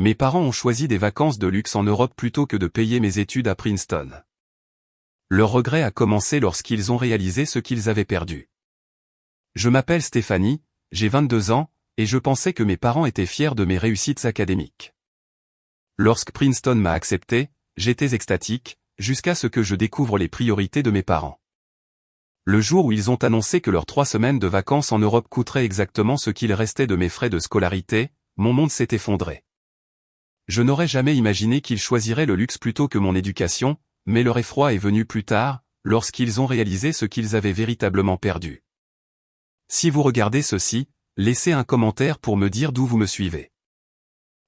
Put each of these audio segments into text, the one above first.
Mes parents ont choisi des vacances de luxe en Europe plutôt que de payer mes études à Princeton. Leur regret a commencé lorsqu'ils ont réalisé ce qu'ils avaient perdu. Je m'appelle Stéphanie, j'ai 22 ans, et je pensais que mes parents étaient fiers de mes réussites académiques. Lorsque Princeton m'a accepté, j'étais extatique, jusqu'à ce que je découvre les priorités de mes parents. Le jour où ils ont annoncé que leurs 3 semaines de vacances en Europe coûteraient exactement ce qu'il restait de mes frais de scolarité, mon monde s'est effondré. Je n'aurais jamais imaginé qu'ils choisiraient le luxe plutôt que mon éducation, mais leur effroi est venu plus tard, lorsqu'ils ont réalisé ce qu'ils avaient véritablement perdu. Si vous regardez ceci, laissez un commentaire pour me dire d'où vous me suivez.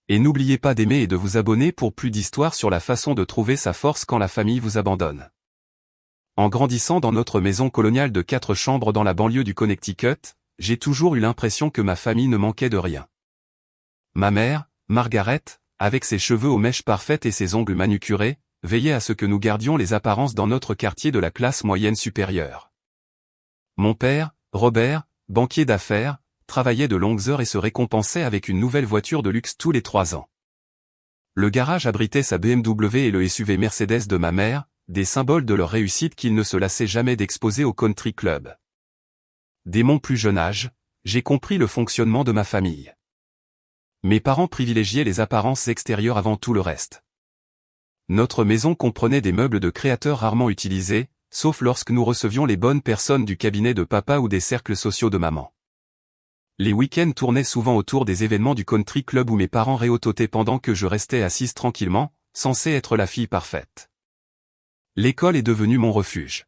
Et n'oubliez pas d'aimer et de vous abonner pour plus d'histoires sur la façon de trouver sa force quand la famille vous abandonne. En grandissant dans notre maison coloniale de 4 chambres dans la banlieue du Connecticut, j'ai toujours eu l'impression que ma famille ne manquait de rien. Ma mère, Margaret, avec ses cheveux aux mèches parfaites et ses ongles manucurés, veillait à ce que nous gardions les apparences dans notre quartier de la classe moyenne supérieure. Mon père, Robert, banquier d'affaires, travaillait de longues heures et se récompensait avec une nouvelle voiture de luxe tous les 3 ans. Le garage abritait sa BMW et le SUV Mercedes de ma mère, des symboles de leur réussite qu'ils ne se lassaient jamais d'exposer au country club. Dès mon plus jeune âge, j'ai compris le fonctionnement de ma famille. Mes parents privilégiaient les apparences extérieures avant tout le reste. Notre maison comprenait des meubles de créateurs rarement utilisés, sauf lorsque nous recevions les bonnes personnes du cabinet de papa ou des cercles sociaux de maman. Les week-ends tournaient souvent autour des événements du country club où mes parents réautotaient pendant que je restais assise tranquillement, censée être la fille parfaite. L'école est devenue mon refuge.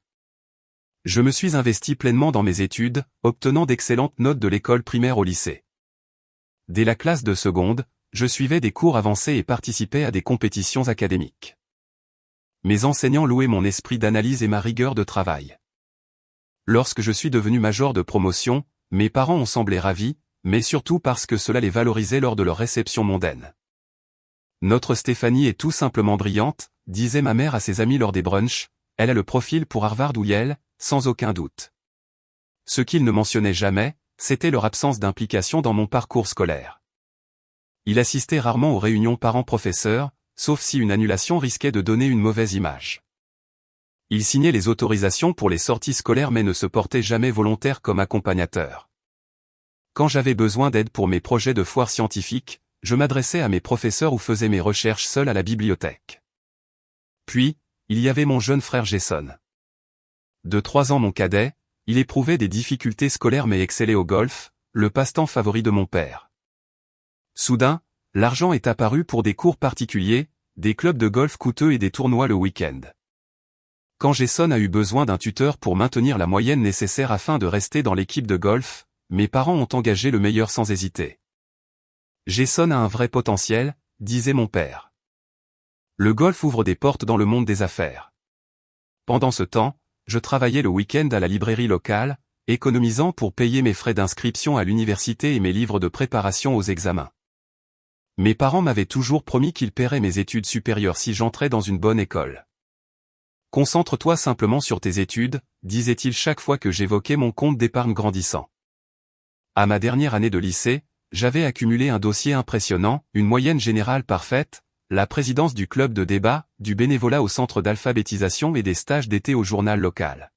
Je me suis investi pleinement dans mes études, obtenant d'excellentes notes de l'école primaire au lycée. Dès la classe de seconde, je suivais des cours avancés et participais à des compétitions académiques. Mes enseignants louaient mon esprit d'analyse et ma rigueur de travail. Lorsque je suis devenu major de promotion, mes parents ont semblé ravis, mais surtout parce que cela les valorisait lors de leur réception mondaine. Notre Stéphanie est tout simplement brillante, disait ma mère à ses amis lors des brunchs, elle a le profil pour Harvard ou Yale, sans aucun doute. Ce qu'ils ne mentionnaient jamais, c'était leur absence d'implication dans mon parcours scolaire. Il assistait rarement aux réunions parents-professeurs, sauf si une annulation risquait de donner une mauvaise image. Il signait les autorisations pour les sorties scolaires mais ne se portait jamais volontaire comme accompagnateur. Quand j'avais besoin d'aide pour mes projets de foire scientifique, je m'adressais à mes professeurs ou faisais mes recherches seul à la bibliothèque. Puis, il y avait mon jeune frère Jason. De 3 ans mon cadet, il éprouvait des difficultés scolaires mais excellait au golf, le passe-temps favori de mon père. Soudain, l'argent est apparu pour des cours particuliers, des clubs de golf coûteux et des tournois le week-end. Quand Jason a eu besoin d'un tuteur pour maintenir la moyenne nécessaire afin de rester dans l'équipe de golf, mes parents ont engagé le meilleur sans hésiter. Jason a un vrai potentiel, disait mon père. Le golf ouvre des portes dans le monde des affaires. Pendant ce temps, je travaillais le week-end à la librairie locale, économisant pour payer mes frais d'inscription à l'université et mes livres de préparation aux examens. Mes parents m'avaient toujours promis qu'ils paieraient mes études supérieures si j'entrais dans une bonne école. Concentre-toi simplement sur tes études, disait-il chaque fois que j'évoquais mon compte d'épargne grandissant. À ma dernière année de lycée, j'avais accumulé un dossier impressionnant, une moyenne générale parfaite, la présidence du club de débat, du bénévolat au centre d'alphabétisation et des stages d'été au journal local.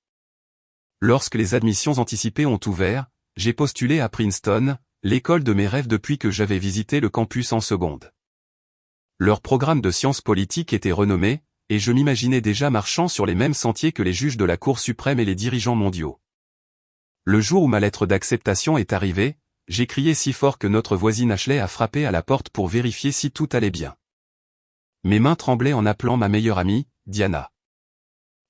Lorsque les admissions anticipées ont ouvert, j'ai postulé à Princeton, l'école de mes rêves depuis que j'avais visité le campus en seconde. Leur programme de sciences politiques était renommé, et je m'imaginais déjà marchant sur les mêmes sentiers que les juges de la Cour suprême et les dirigeants mondiaux. Le jour où ma lettre d'acceptation est arrivée, j'ai crié si fort que notre voisine Ashley a frappé à la porte pour vérifier si tout allait bien. Mes mains tremblaient en appelant ma meilleure amie, Diana.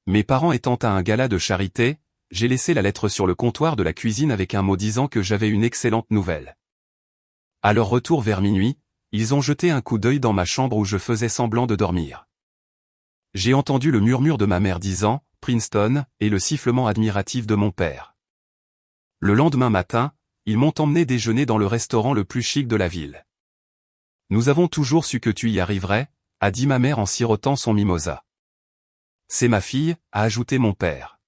Mes parents étant à un gala de charité, j'ai laissé la lettre sur le comptoir de la cuisine avec un mot disant que j'avais une excellente nouvelle. À leur retour vers minuit, ils ont jeté un coup d'œil dans ma chambre où je faisais semblant de dormir. J'ai entendu le murmure de ma mère disant « Princeton » et le sifflement admiratif de mon père. Le lendemain matin, ils m'ont emmené déjeuner dans le restaurant le plus chic de la ville. « Nous avons toujours su que tu y arriverais », a dit ma mère en sirotant son mimosa. « C'est ma fille », a ajouté mon père.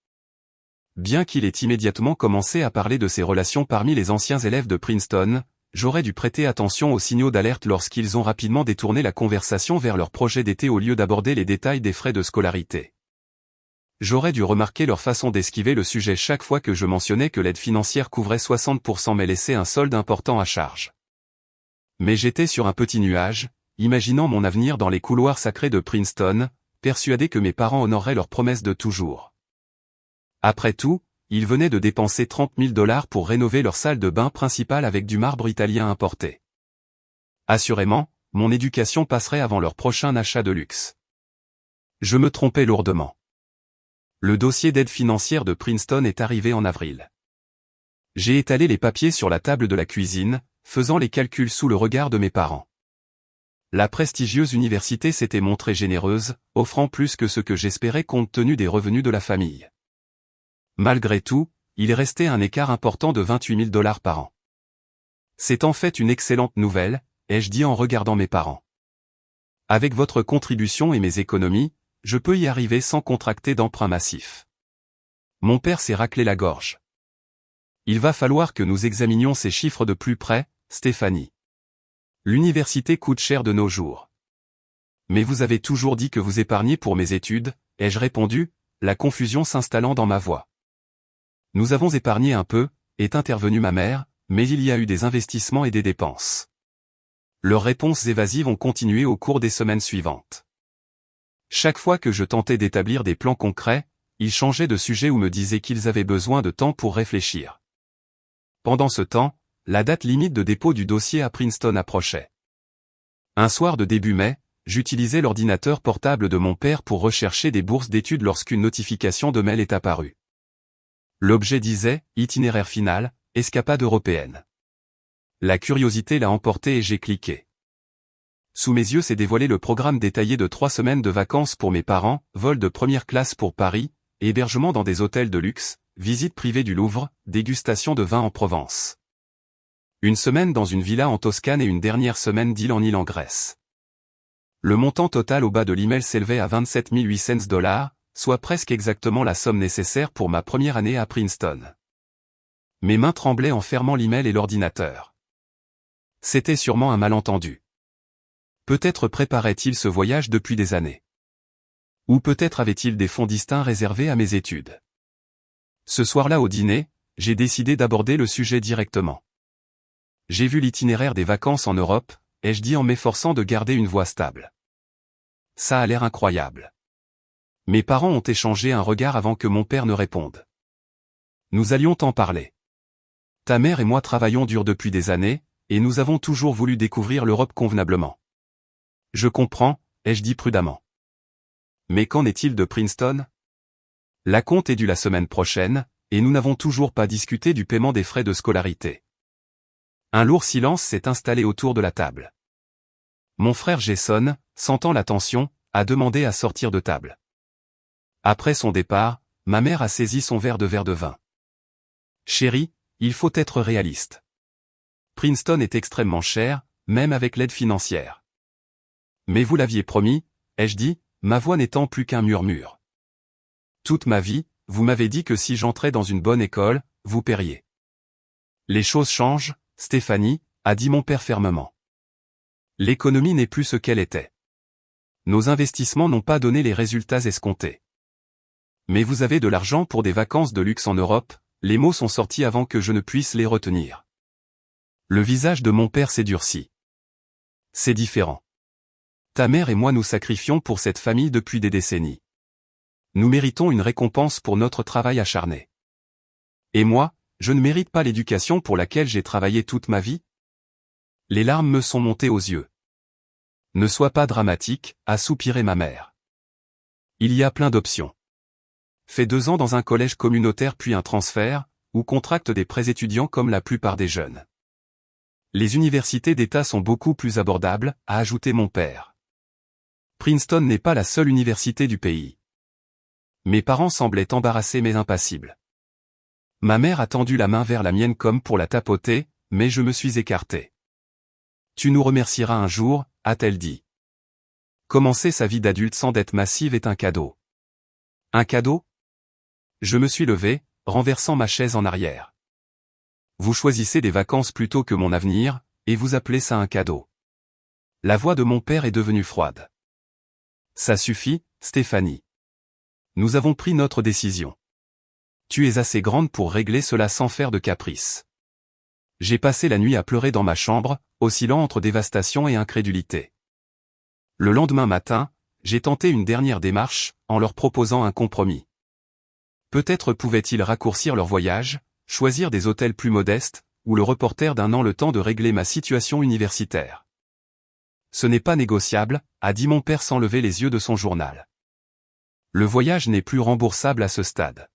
Bien qu'il ait immédiatement commencé à parler de ses relations parmi les anciens élèves de Princeton, j'aurais dû prêter attention aux signaux d'alerte lorsqu'ils ont rapidement détourné la conversation vers leur projet d'été au lieu d'aborder les détails des frais de scolarité. J'aurais dû remarquer leur façon d'esquiver le sujet chaque fois que je mentionnais que l'aide financière couvrait 60% mais laissait un solde important à charge. Mais j'étais sur un petit nuage, imaginant mon avenir dans les couloirs sacrés de Princeton, persuadé que mes parents honoreraient leurs promesses de toujours. Après tout, ils venaient de dépenser 30 000 $ pour rénover leur salle de bain principale avec du marbre italien importé. Assurément, mon éducation passerait avant leur prochain achat de luxe. Je me trompais lourdement. Le dossier d'aide financière de Princeton est arrivé en avril. J'ai étalé les papiers sur la table de la cuisine, faisant les calculs sous le regard de mes parents. La prestigieuse université s'était montrée généreuse, offrant plus que ce que j'espérais compte tenu des revenus de la famille. Malgré tout, il restait un écart important de 28 000 $ par an. C'est en fait une excellente nouvelle, ai-je dit en regardant mes parents. Avec votre contribution et mes économies, je peux y arriver sans contracter d'emprunt massif. Mon père s'est raclé la gorge. Il va falloir que nous examinions ces chiffres de plus près, Stéphanie. L'université coûte cher de nos jours. Mais vous avez toujours dit que vous épargniez pour mes études, ai-je répondu, la confusion s'installant dans ma voix. Nous avons épargné un peu, est intervenue ma mère, mais il y a eu des investissements et des dépenses. Leurs réponses évasives ont continué au cours des semaines suivantes. Chaque fois que je tentais d'établir des plans concrets, ils changeaient de sujet ou me disaient qu'ils avaient besoin de temps pour réfléchir. Pendant ce temps, la date limite de dépôt du dossier à Princeton approchait. Un soir de début mai, j'utilisais l'ordinateur portable de mon père pour rechercher des bourses d'études lorsqu'une notification de mail est apparue. L'objet disait « Itinéraire final, escapade européenne ». La curiosité l'a emporté et j'ai cliqué. Sous mes yeux s'est dévoilé le programme détaillé de 3 semaines de vacances pour mes parents, vol de première classe pour Paris, hébergement dans des hôtels de luxe, visite privée du Louvre, dégustation de vin en Provence. Une semaine dans une villa en Toscane et une dernière semaine d'île en Grèce. Le montant total au bas de l'email s'élevait à 27 800 $, soit presque exactement la somme nécessaire pour ma première année à Princeton. Mes mains tremblaient en fermant l'email et l'ordinateur. C'était sûrement un malentendu. Peut-être préparait-il ce voyage depuis des années. Ou peut-être avait-il des fonds distincts réservés à mes études. Ce soir-là au dîner, j'ai décidé d'aborder le sujet directement. J'ai vu l'itinéraire des vacances en Europe, ai-je dit en m'efforçant de garder une voix stable. Ça a l'air incroyable. Mes parents ont échangé un regard avant que mon père ne réponde. Nous allions t'en parler. Ta mère et moi travaillons dur depuis des années, et nous avons toujours voulu découvrir l'Europe convenablement. Je comprends, ai-je dit prudemment. Mais qu'en est-il de Princeton? La compte est due la semaine prochaine, et nous n'avons toujours pas discuté du paiement des frais de scolarité. Un lourd silence s'est installé autour de la table. Mon frère Jason, sentant la tension, a demandé à sortir de table. Après son départ, ma mère a saisi son verre de vin. Chérie, il faut être réaliste. Princeton est extrêmement cher, même avec l'aide financière. Mais vous l'aviez promis, ai-je dit, ma voix n'étant plus qu'un murmure. Toute ma vie, vous m'avez dit que si j'entrais dans une bonne école, vous paieriez. Les choses changent, Stéphanie, a dit mon père fermement. L'économie n'est plus ce qu'elle était. Nos investissements n'ont pas donné les résultats escomptés. Mais vous avez de l'argent pour des vacances de luxe en Europe, les mots sont sortis avant que je ne puisse les retenir. Le visage de mon père s'est durci. C'est différent. Ta mère et moi nous sacrifions pour cette famille depuis des décennies. Nous méritons une récompense pour notre travail acharné. Et moi, je ne mérite pas l'éducation pour laquelle j'ai travaillé toute ma vie? Les larmes me sont montées aux yeux. Ne sois pas dramatique, a soupiré ma mère. Il y a plein d'options. Fais 2 ans dans un collège communautaire puis un transfert, ou contracte des prêts étudiants comme la plupart des jeunes. Les universités d'État sont beaucoup plus abordables, a ajouté mon père. Princeton n'est pas la seule université du pays. Mes parents semblaient embarrassés mais impassibles. Ma mère a tendu la main vers la mienne comme pour la tapoter, mais je me suis écarté. Tu nous remercieras un jour, a-t-elle dit. Commencer sa vie d'adulte sans dette massive est un cadeau. Un cadeau? Je me suis levé, renversant ma chaise en arrière. Vous choisissez des vacances plutôt que mon avenir, et vous appelez ça un cadeau. La voix de mon père est devenue froide. Ça suffit, Stéphanie. Nous avons pris notre décision. Tu es assez grande pour régler cela sans faire de caprice. J'ai passé la nuit à pleurer dans ma chambre, oscillant entre dévastation et incrédulité. Le lendemain matin, j'ai tenté une dernière démarche, en leur proposant un compromis. Peut-être pouvaient-ils raccourcir leur voyage, choisir des hôtels plus modestes, ou le reporter d'un an le temps de régler ma situation universitaire. Ce n'est pas négociable, a dit mon père sans lever les yeux de son journal. Le voyage n'est plus remboursable à ce stade.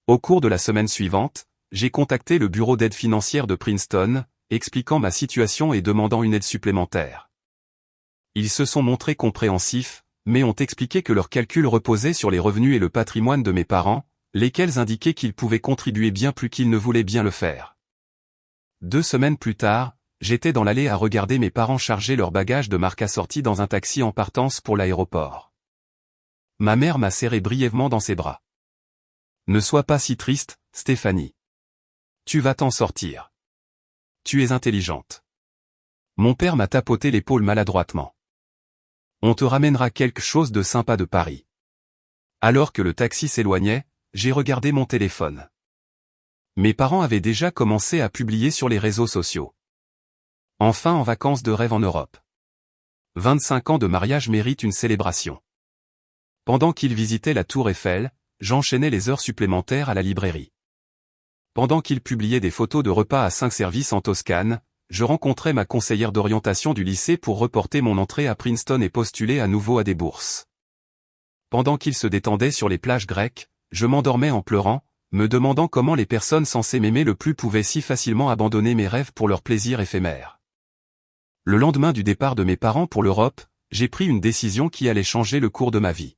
Au cours de la semaine suivante, j'ai contacté le bureau d'aide financière de Princeton, expliquant ma situation et demandant une aide supplémentaire. Ils se sont montrés compréhensifs, mais ont expliqué que leurs calculs reposaient sur les revenus et le patrimoine de mes parents, lesquels indiquaient qu'ils pouvaient contribuer bien plus qu'ils ne voulaient bien le faire. 2 semaines plus tard, j'étais dans l'allée à regarder mes parents charger leurs bagages de marque assortis dans un taxi en partance pour l'aéroport. Ma mère m'a serré brièvement dans ses bras. Ne sois pas si triste, Stéphanie. Tu vas t'en sortir. Tu es intelligente. Mon père m'a tapoté l'épaule maladroitement. On te ramènera quelque chose de sympa de Paris. Alors que le taxi s'éloignait, j'ai regardé mon téléphone. Mes parents avaient déjà commencé à publier sur les réseaux sociaux. Enfin en vacances de rêve en Europe. 25 ans de mariage méritent une célébration. Pendant qu'ils visitaient la Tour Eiffel, j'enchaînais les heures supplémentaires à la librairie. Pendant qu'ils publiaient des photos de repas à 5 services en Toscane, je rencontrais ma conseillère d'orientation du lycée pour reporter mon entrée à Princeton et postuler à nouveau à des bourses. Pendant qu'ils se détendaient sur les plages grecques, je m'endormais en pleurant, me demandant comment les personnes censées m'aimer le plus pouvaient si facilement abandonner mes rêves pour leur plaisir éphémère. Le lendemain du départ de mes parents pour l'Europe, j'ai pris une décision qui allait changer le cours de ma vie.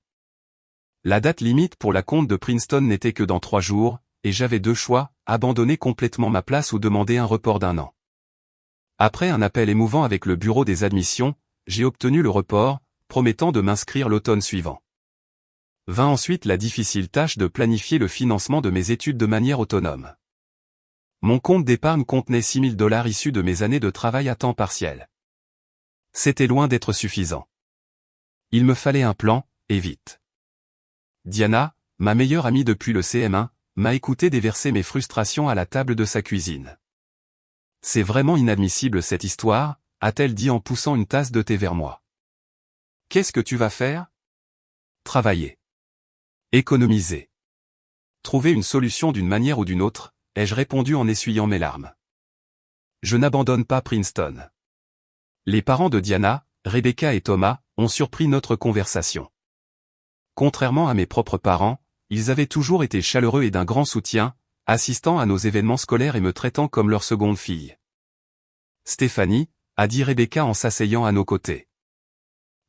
La date limite pour la compte de Princeton n'était que dans 3 jours, et j'avais 2 choix, abandonner complètement ma place ou demander un report d'1 an. Après un appel émouvant avec le bureau des admissions, j'ai obtenu le report, promettant de m'inscrire l'automne suivant. Vint ensuite la difficile tâche de planifier le financement de mes études de manière autonome. Mon compte d'épargne contenait $6 000 issus de mes années de travail à temps partiel. C'était loin d'être suffisant. Il me fallait un plan, et vite. Diana, ma meilleure amie depuis le CM1, m'a écouté déverser mes frustrations à la table de sa cuisine. C'est vraiment inadmissible cette histoire, a-t-elle dit en poussant une tasse de thé vers moi. Qu'est-ce que tu vas faire? Travailler. Économiser. Trouver une solution d'une manière ou d'une autre, ai-je répondu en essuyant mes larmes. Je n'abandonne pas Princeton. Les parents de Diana, Rebecca et Thomas, ont surpris notre conversation. Contrairement à mes propres parents, ils avaient toujours été chaleureux et d'un grand soutien, assistant à nos événements scolaires et me traitant comme leur seconde fille. Stéphanie, a dit Rebecca en s'asseyant à nos côtés.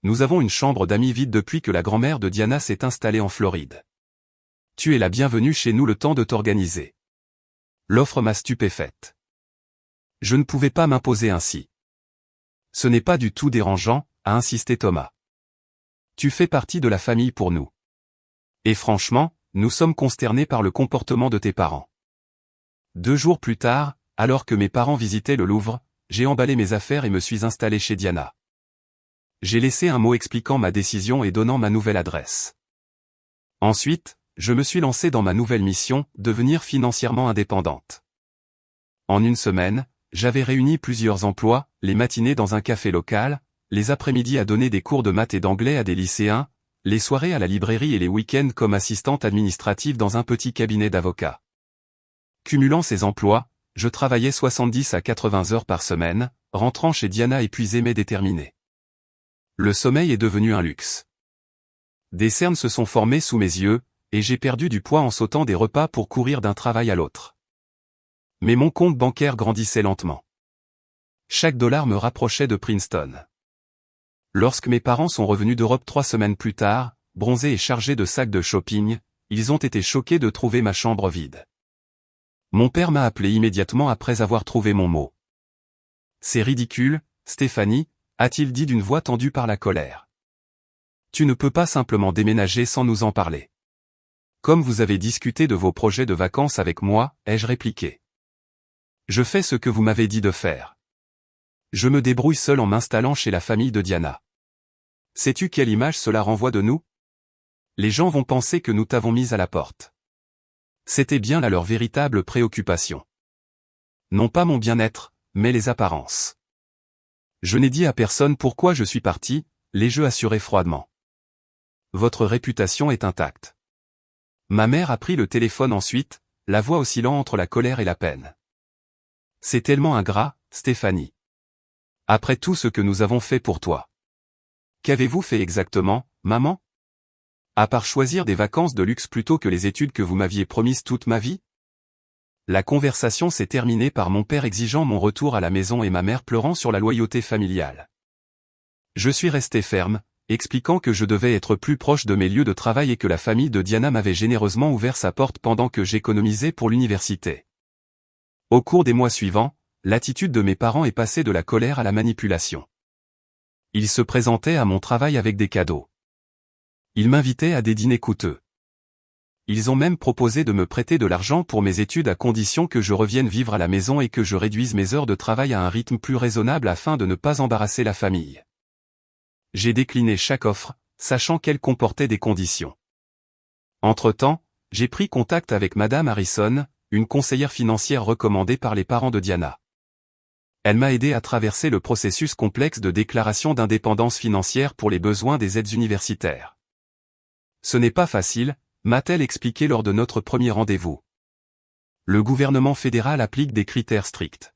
Nous avons une chambre d'amis vide depuis que la grand-mère de Diana s'est installée en Floride. Tu es la bienvenue chez nous le temps de t'organiser. L'offre m'a stupéfaite. Je ne pouvais pas m'imposer ainsi. Ce n'est pas du tout dérangeant, a insisté Thomas. Tu fais partie de la famille pour nous. Et franchement, nous sommes consternés par le comportement de tes parents. 2 jours plus tard, alors que mes parents visitaient le Louvre, j'ai emballé mes affaires et me suis installé chez Diana. J'ai laissé un mot expliquant ma décision et donnant ma nouvelle adresse. Ensuite, je me suis lancé dans ma nouvelle mission, devenir financièrement indépendante. En une semaine, j'avais réuni plusieurs emplois, les matinées dans un café local, les après-midi à donner des cours de maths et d'anglais à des lycéens, les soirées à la librairie et les week-ends comme assistante administrative dans un petit cabinet d'avocats. Cumulant ces emplois, je travaillais 70 à 80 heures par semaine, rentrant chez Diana épuisé mais déterminé. Le sommeil est devenu un luxe. Des cernes se sont formées sous mes yeux, et j'ai perdu du poids en sautant des repas pour courir d'un travail à l'autre. Mais mon compte bancaire grandissait lentement. Chaque dollar me rapprochait de Princeton. Lorsque mes parents sont revenus d'Europe 3 semaines plus tard, bronzés et chargés de sacs de shopping, ils ont été choqués de trouver ma chambre vide. Mon père m'a appelé immédiatement après avoir trouvé mon mot. C'est ridicule, Stéphanie, a-t-il dit d'une voix tendue par la colère. Tu ne peux pas simplement déménager sans nous en parler. Comme vous avez discuté de vos projets de vacances avec moi, ai-je répliqué. Je fais ce que vous m'avez dit de faire. Je me débrouille seul en m'installant chez la famille de Diana. Sais-tu quelle image cela renvoie de nous? Les gens vont penser que nous t'avons mise à la porte. C'était bien là leur véritable préoccupation. Non pas mon bien-être, mais les apparences. Je n'ai dit à personne pourquoi je suis parti, les assuraient froidement. Votre réputation est intacte. Ma mère a pris le téléphone ensuite, la voix oscillant entre la colère et la peine. C'est tellement ingrat, Stéphanie. Après tout ce que nous avons fait pour toi. Qu'avez-vous fait exactement, maman? À part choisir des vacances de luxe plutôt que les études que vous m'aviez promises toute ma vie? La conversation s'est terminée par mon père exigeant mon retour à la maison et ma mère pleurant sur la loyauté familiale. Je suis resté ferme, expliquant que je devais être plus proche de mes lieux de travail et que la famille de Diana m'avait généreusement ouvert sa porte pendant que j'économisais pour l'université. Au cours des mois suivants, l'attitude de mes parents est passée de la colère à la manipulation. Ils se présentaient à mon travail avec des cadeaux. Ils m'invitaient à des dîners coûteux. Ils ont même proposé de me prêter de l'argent pour mes études à condition que je revienne vivre à la maison et que je réduise mes heures de travail à un rythme plus raisonnable afin de ne pas embarrasser la famille. J'ai décliné chaque offre, sachant qu'elle comportait des conditions. Entre-temps, j'ai pris contact avec Madame Harrison, une conseillère financière recommandée par les parents de Diana. Elle m'a aidé à traverser le processus complexe de déclaration d'indépendance financière pour les besoins des aides universitaires. Ce n'est pas facile, m'a-t-elle expliqué lors de notre premier rendez-vous. Le gouvernement fédéral applique des critères stricts.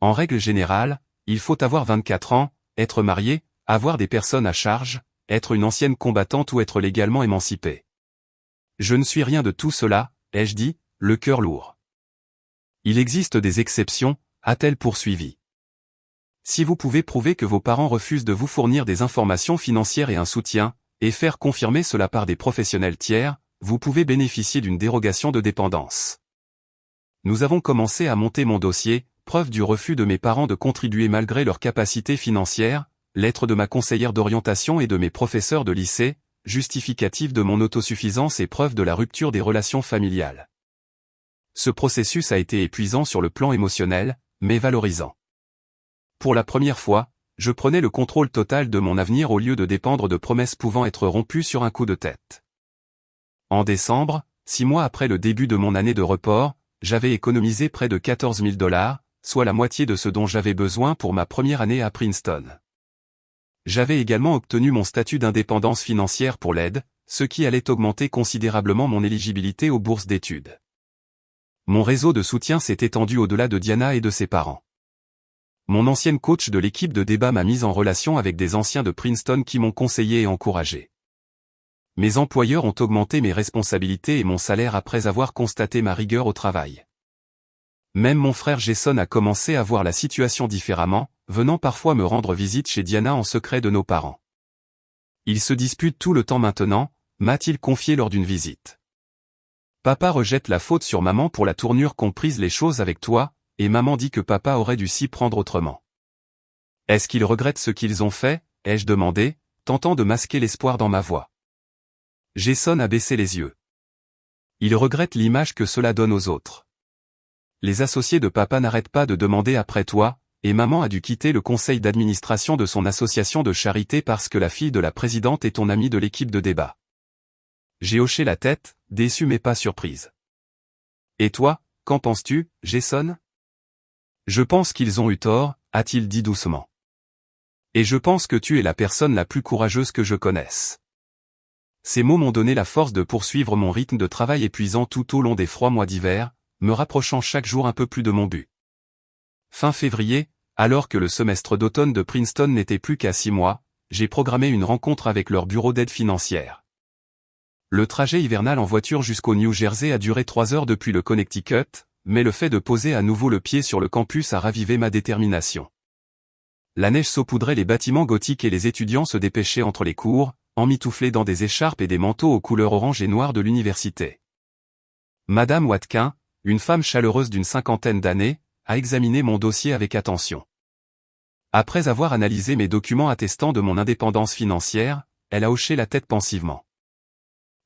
En règle générale, il faut avoir 24 ans, être marié, avoir des personnes à charge, être une ancienne combattante ou être légalement émancipé. Je ne suis rien de tout cela, ai-je dit, le cœur lourd. Il existe des exceptions, a-t-elle poursuivi. Si vous pouvez prouver que vos parents refusent de vous fournir des informations financières et un soutien, et faire confirmer cela par des professionnels tiers, vous pouvez bénéficier d'une dérogation de dépendance. Nous avons commencé à monter mon dossier, preuve du refus de mes parents de contribuer malgré leur capacité financière, lettre de ma conseillère d'orientation et de mes professeurs de lycée, justificatif de mon autosuffisance et preuve de la rupture des relations familiales. Ce processus a été épuisant sur le plan émotionnel, mais valorisant. Pour la première fois, je prenais le contrôle total de mon avenir au lieu de dépendre de promesses pouvant être rompues sur un coup de tête. En décembre, 6 mois après le début de mon année de report, j'avais économisé près de $14 000, soit la moitié de ce dont j'avais besoin pour ma première année à Princeton. J'avais également obtenu mon statut d'indépendance financière pour l'aide, ce qui allait augmenter considérablement mon éligibilité aux bourses d'études. Mon réseau de soutien s'est étendu au-delà de Diana et de ses parents. Mon ancienne coach de l'équipe de débat m'a mis en relation avec des anciens de Princeton qui m'ont conseillé et encouragé. Mes employeurs ont augmenté mes responsabilités et mon salaire après avoir constaté ma rigueur au travail. Même mon frère Jason a commencé à voir la situation différemment, venant parfois me rendre visite chez Diana en secret de nos parents. Ils se disputent tout le temps maintenant, m'a-t-il confié lors d'une visite. Papa rejette la faute sur maman pour la tournure qu'ont prise les choses avec toi, et maman dit que papa aurait dû s'y prendre autrement. Est-ce qu'ils regrettent ce qu'ils ont fait, ai-je demandé, tentant de masquer l'espoir dans ma voix. Jason a baissé les yeux. Il regrette l'image que cela donne aux autres. Les associés de papa n'arrêtent pas de demander après toi, et maman a dû quitter le conseil d'administration de son association de charité parce que la fille de la présidente est ton amie de l'équipe de débat. J'ai hoché la tête, déçu mais pas surprise. Et toi, qu'en penses-tu, Jason? Je pense qu'ils ont eu tort, a-t-il dit doucement. Et je pense que tu es la personne la plus courageuse que je connaisse. Ces mots m'ont donné la force de poursuivre mon rythme de travail épuisant tout au long des froids mois d'hiver, me rapprochant chaque jour un peu plus de mon but. Fin février, alors que le semestre d'automne de Princeton n'était plus qu'à 6 mois, j'ai programmé une rencontre avec leur bureau d'aide financière. Le trajet hivernal en voiture jusqu'au New Jersey a duré 3 heures depuis le Connecticut, mais le fait de poser à nouveau le pied sur le campus a ravivé ma détermination. La neige saupoudrait les bâtiments gothiques et les étudiants se dépêchaient entre les cours, emmitouflés dans des écharpes et des manteaux aux couleurs orange et noire de l'université. Madame Watkin, une femme chaleureuse d'une 50aine d'années, a examiné mon dossier avec attention. Après avoir analysé mes documents attestant de mon indépendance financière, elle a hoché la tête pensivement.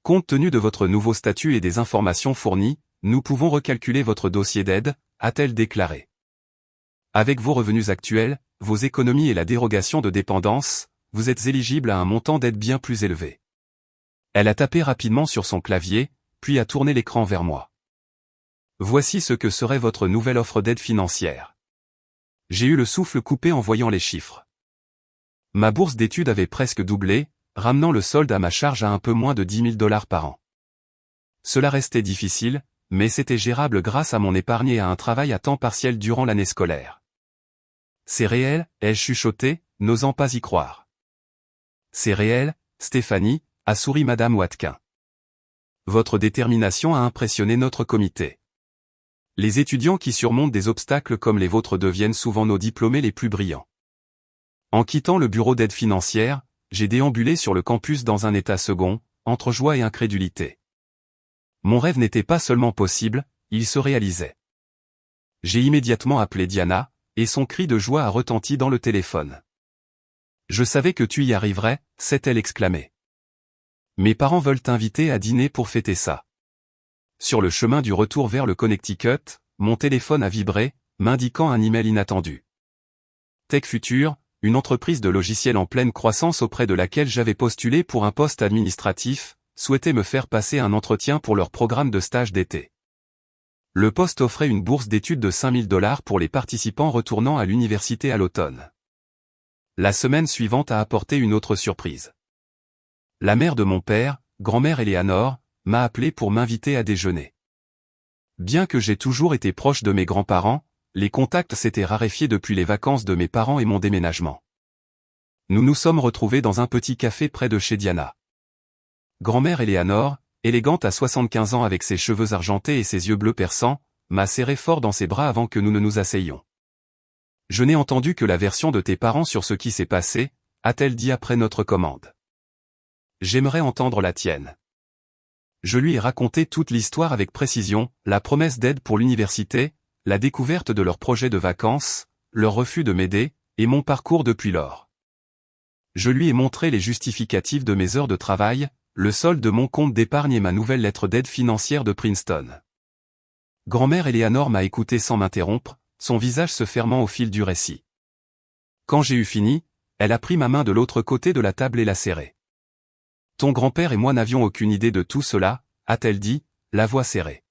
Compte tenu de votre nouveau statut et des informations fournies, nous pouvons recalculer votre dossier d'aide, a-t-elle déclaré. Avec vos revenus actuels, vos économies et la dérogation de dépendance, vous êtes éligible à un montant d'aide bien plus élevé. Elle a tapé rapidement sur son clavier, puis a tourné l'écran vers moi. Voici ce que serait votre nouvelle offre d'aide financière. J'ai eu le souffle coupé en voyant les chiffres. Ma bourse d'études avait presque doublé, ramenant le solde à ma charge à un peu moins de 10 000 $ par an. Cela restait difficile, mais c'était gérable grâce à mon épargne et à un travail à temps partiel durant l'année scolaire. C'est réel, ai-je chuchoté, n'osant pas y croire. C'est réel, Stéphanie, a souri Madame Watkin. Votre détermination a impressionné notre comité. Les étudiants qui surmontent des obstacles comme les vôtres deviennent souvent nos diplômés les plus brillants. En quittant le bureau d'aide financière, j'ai déambulé sur le campus dans un état second, entre joie et incrédulité. Mon rêve n'était pas seulement possible, il se réalisait. J'ai immédiatement appelé Diana, et son cri de joie a retenti dans le téléphone. Je savais que tu y arriverais, s'est-elle exclamée. Mes parents veulent t'inviter à dîner pour fêter ça. Sur le chemin du retour vers le Connecticut, mon téléphone a vibré, m'indiquant un email inattendu. Tech Future, une entreprise de logiciels en pleine croissance auprès de laquelle j'avais postulé pour un poste administratif, souhaitait me faire passer un entretien pour leur programme de stage d'été. Le poste offrait une bourse d'études de 5 000 $ pour les participants retournant à l'université à l'automne. La semaine suivante a apporté une autre surprise. La mère de mon père, grand-mère Eleanor, m'a appelé pour m'inviter à déjeuner. Bien que j'ai toujours été proche de mes grands-parents, les contacts s'étaient raréfiés depuis les vacances de mes parents et mon déménagement. Nous nous sommes retrouvés dans un petit café près de chez Diana. Grand-mère Eleanor, élégante à 75 ans avec ses cheveux argentés et ses yeux bleus perçants, m'a serré fort dans ses bras avant que nous ne nous asseyions. « Je n'ai entendu que la version de tes parents sur ce qui s'est passé », a-t-elle dit après notre commande. « J'aimerais entendre la tienne. » Je lui ai raconté toute l'histoire avec précision, la promesse d'aide pour l'université, la découverte de leur projet de vacances, leur refus de m'aider, et mon parcours depuis lors. Je lui ai montré les justificatifs de mes heures de travail, le solde de mon compte d'épargne et ma nouvelle lettre d'aide financière de Princeton. Grand-mère Eleanor m'a écouté sans m'interrompre, son visage se fermant au fil du récit. Quand j'ai eu fini, elle a pris ma main de l'autre côté de la table et l'a serrée. Ton grand-père et moi n'avions aucune idée de tout cela, a-t-elle dit, la voix serrée.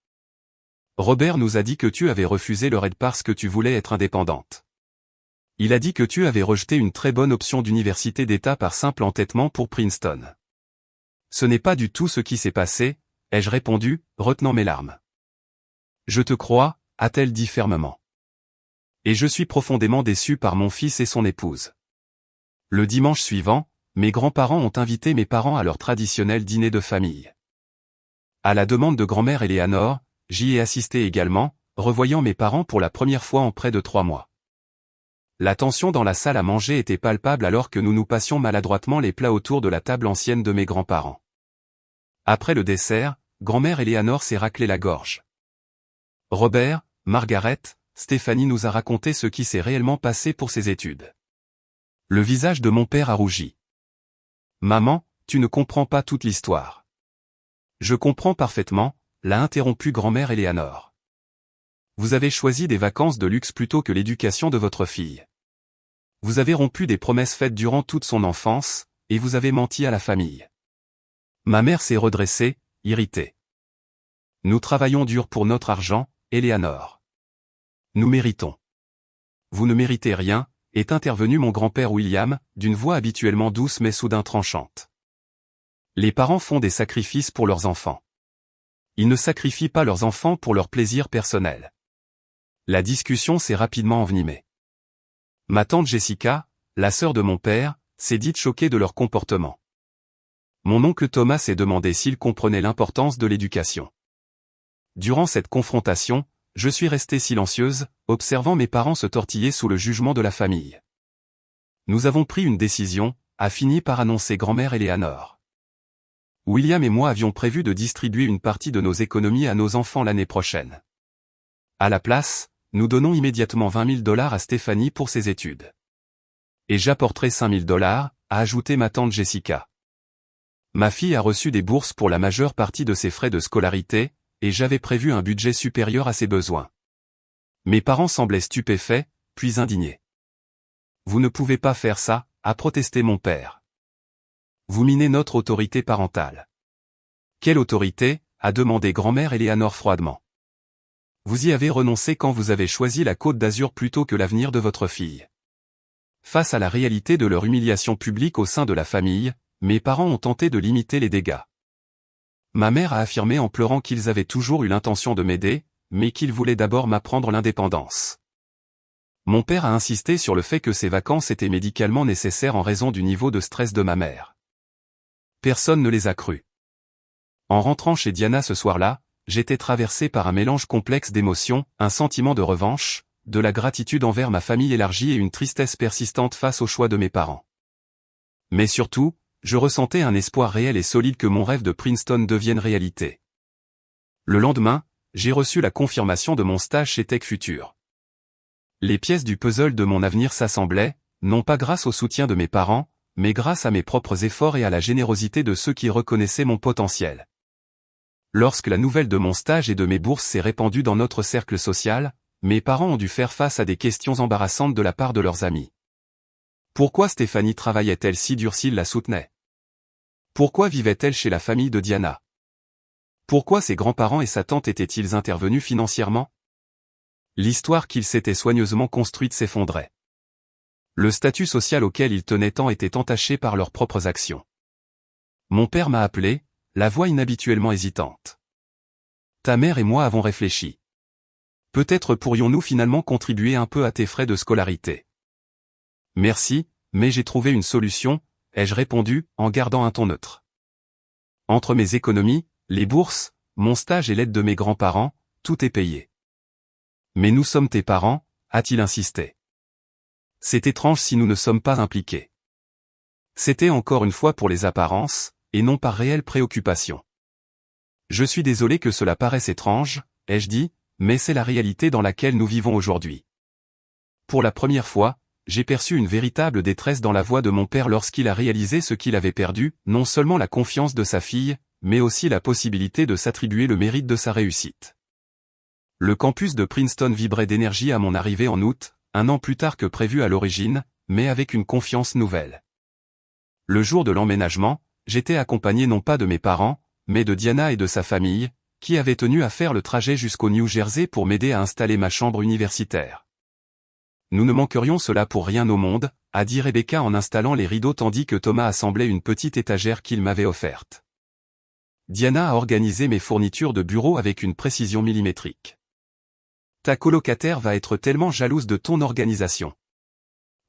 Robert nous a dit que tu avais refusé leur aide parce que tu voulais être indépendante. Il a dit que tu avais rejeté une très bonne option d'université d'État par simple entêtement pour Princeton. Ce n'est pas du tout ce qui s'est passé, ai-je répondu, retenant mes larmes. Je te crois, a-t-elle dit fermement. Et je suis profondément déçu par mon fils et son épouse. Le dimanche suivant, mes grands-parents ont invité mes parents à leur traditionnel dîner de famille. À la demande de grand-mère Eleanor, j'y ai assisté également, revoyant mes parents pour la première fois en près de 3 mois. La tension dans la salle à manger était palpable alors que nous nous passions maladroitement les plats autour de la table ancienne de mes grands-parents. Après le dessert, grand-mère Eleanor s'est raclé la gorge. Robert, Margaret, Stéphanie nous a raconté ce qui s'est réellement passé pour ses études. Le visage de mon père a rougi. Maman, tu ne comprends pas toute l'histoire. Je comprends parfaitement, l'a interrompu grand-mère Eleanor. Vous avez choisi des vacances de luxe plutôt que l'éducation de votre fille. Vous avez rompu des promesses faites durant toute son enfance, et vous avez menti à la famille. Ma mère s'est redressée, irritée. Nous travaillons dur pour notre argent, Eleanor. Nous méritons. Vous ne méritez rien, est intervenu mon grand-père William, d'une voix habituellement douce mais soudain tranchante. Les parents font des sacrifices pour leurs enfants. Ils ne sacrifient pas leurs enfants pour leur plaisir personnel. La discussion s'est rapidement envenimée. Ma tante Jessica, la sœur de mon père, s'est dite choquée de leur comportement. Mon oncle Thomas s'est demandé s'il comprenait l'importance de l'éducation. Durant cette confrontation, je suis restée silencieuse, observant mes parents se tortiller sous le jugement de la famille. Nous avons pris une décision, a fini par annoncer grand-mère Eleanor. William et moi avions prévu de distribuer une partie de nos économies à nos enfants l'année prochaine. À la place, nous donnons immédiatement 20 000 $ à Stéphanie pour ses études. Et j'apporterai 5 000 $, a ajouté ma tante Jessica. Ma fille a reçu des bourses pour la majeure partie de ses frais de scolarité, et j'avais prévu un budget supérieur à ses besoins. Mes parents semblaient stupéfaits, puis indigné. Vous ne pouvez pas faire ça, a protesté mon père. Vous minez notre autorité parentale. Quelle autorité, a demandé grand-mère Éléanore froidement. Vous y avez renoncé quand vous avez choisi la Côte d'Azur plutôt que l'avenir de votre fille. Face à la réalité de leur humiliation publique au sein de la famille, mes parents ont tenté de limiter les dégâts. Ma mère a affirmé en pleurant qu'ils avaient toujours eu l'intention de m'aider, mais qu'ils voulaient d'abord m'apprendre l'indépendance. Mon père a insisté sur le fait que ces vacances étaient médicalement nécessaires en raison du niveau de stress de ma mère. Personne ne les a crus. En rentrant chez Diana ce soir-là, j'étais traversé par un mélange complexe d'émotions, un sentiment de revanche, de la gratitude envers ma famille élargie et une tristesse persistante face au choix de mes parents. Mais surtout, je ressentais un espoir réel et solide que mon rêve de Princeton devienne réalité. Le lendemain, j'ai reçu la confirmation de mon stage chez Tech Future. Les pièces du puzzle de mon avenir s'assemblaient, non pas grâce au soutien de mes parents, mais grâce à mes propres efforts et à la générosité de ceux qui reconnaissaient mon potentiel. Lorsque la nouvelle de mon stage et de mes bourses s'est répandue dans notre cercle social, mes parents ont dû faire face à des questions embarrassantes de la part de leurs amis. Pourquoi Stéphanie travaillait-elle si dur s'ils la soutenaient? Pourquoi vivait-elle chez la famille de Diana? Pourquoi ses grands-parents et sa tante étaient-ils intervenus financièrement? L'histoire qu'ils s'étaient soigneusement construite s'effondrait. Le statut social auquel ils tenaient tant était entaché par leurs propres actions. Mon père m'a appelé, la voix inhabituellement hésitante. Ta mère et moi avons réfléchi. Peut-être pourrions-nous finalement contribuer un peu à tes frais de scolarité. Merci, mais j'ai trouvé une solution, ai-je répondu, en gardant un ton neutre. Entre mes économies, les bourses, mon stage et l'aide de mes grands-parents, tout est payé. Mais nous sommes tes parents, a-t-il insisté. C'est étrange si nous ne sommes pas impliqués. C'était encore une fois pour les apparences, et non par réelle préoccupation. Je suis désolé que cela paraisse étrange, ai-je dit, mais c'est la réalité dans laquelle nous vivons aujourd'hui. Pour la première fois, j'ai perçu une véritable détresse dans la voix de mon père lorsqu'il a réalisé ce qu'il avait perdu, non seulement la confiance de sa fille, mais aussi la possibilité de s'attribuer le mérite de sa réussite. Le campus de Princeton vibrait d'énergie à mon arrivée en août, un an plus tard que prévu à l'origine, mais avec une confiance nouvelle. Le jour de l'emménagement, j'étais accompagné non pas de mes parents, mais de Diana et de sa famille, qui avaient tenu à faire le trajet jusqu'au New Jersey pour m'aider à installer ma chambre universitaire. Nous ne manquerions cela pour rien au monde, a dit Rebecca en installant les rideaux tandis que Thomas assemblait une petite étagère qu'il m'avait offerte. Diana a organisé mes fournitures de bureau avec une précision millimétrique. Ta colocataire va être tellement jalouse de ton organisation.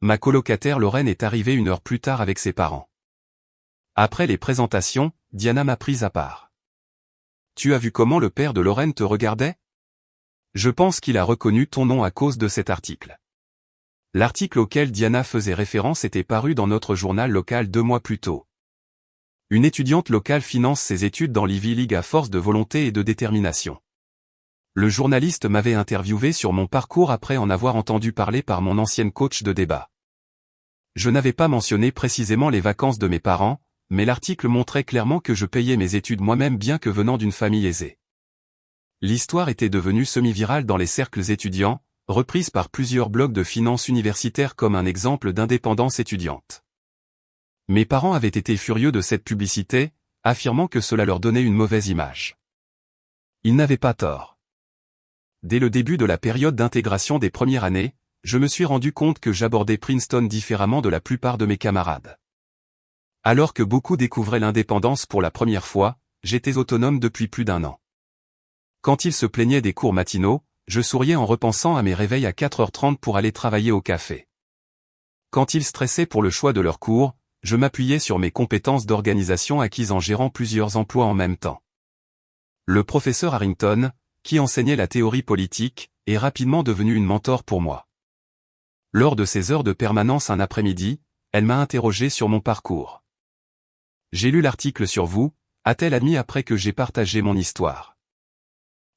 Ma colocataire Lorraine est arrivée 1 heure plus tard avec ses parents. Après les présentations, Diana m'a prise à part. Tu as vu comment le père de Lorraine te regardait? Je pense qu'il a reconnu ton nom à cause de cet article. L'article auquel Diana faisait référence était paru dans notre journal local 2 mois plus tôt. Une étudiante locale finance ses études dans l'Ivy League à force de volonté et de détermination. Le journaliste m'avait interviewé sur mon parcours après en avoir entendu parler par mon ancienne coach de débat. Je n'avais pas mentionné précisément les vacances de mes parents, mais l'article montrait clairement que je payais mes études moi-même bien que venant d'une famille aisée. L'histoire était devenue semi-virale dans les cercles étudiants, reprise par plusieurs blogs de finances universitaires comme un exemple d'indépendance étudiante. Mes parents avaient été furieux de cette publicité, affirmant que cela leur donnait une mauvaise image. Ils n'avaient pas tort. Dès le début de la période d'intégration des premières années, je me suis rendu compte que j'abordais Princeton différemment de la plupart de mes camarades. Alors que beaucoup découvraient l'indépendance pour la première fois, j'étais autonome depuis plus d'1 an. Quand ils se plaignaient des cours matinaux, je souriais en repensant à mes réveils à 4h30 pour aller travailler au café. Quand ils stressaient pour le choix de leurs cours, je m'appuyais sur mes compétences d'organisation acquises en gérant plusieurs emplois en même temps. Le professeur Harrington, qui enseignait la théorie politique, est rapidement devenu une mentor pour moi. Lors de ses heures de permanence un après-midi, elle m'a interrogé sur mon parcours. J'ai lu l'article sur vous, a-t-elle admis après que j'ai partagé mon histoire.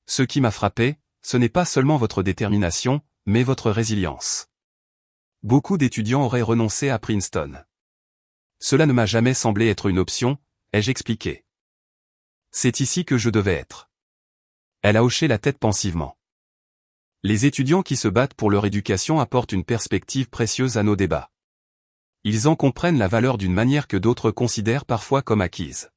Ce qui m'a frappé, ce n'est pas seulement votre détermination, mais votre résilience. Beaucoup d'étudiants auraient renoncé à Princeton. Cela ne m'a jamais semblé être une option, ai-je expliqué. C'est ici que je devais être. Elle a hoché la tête pensivement. Les étudiants qui se battent pour leur éducation apportent une perspective précieuse à nos débats. Ils en comprennent la valeur d'une manière que d'autres considèrent parfois comme acquise.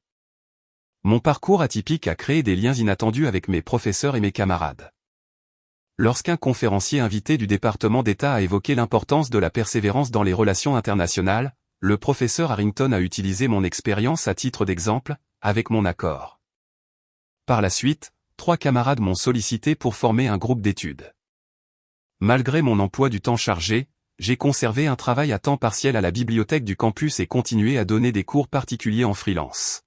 Mon parcours atypique a créé des liens inattendus avec mes professeurs et mes camarades. Lorsqu'un conférencier invité du département d'État a évoqué l'importance de la persévérance dans les relations internationales, le professeur Harrington a utilisé mon expérience à titre d'exemple, avec mon accord. Par la suite, 3 camarades m'ont sollicité pour former un groupe d'études. Malgré mon emploi du temps chargé, j'ai conservé un travail à temps partiel à la bibliothèque du campus et continué à donner des cours particuliers en freelance.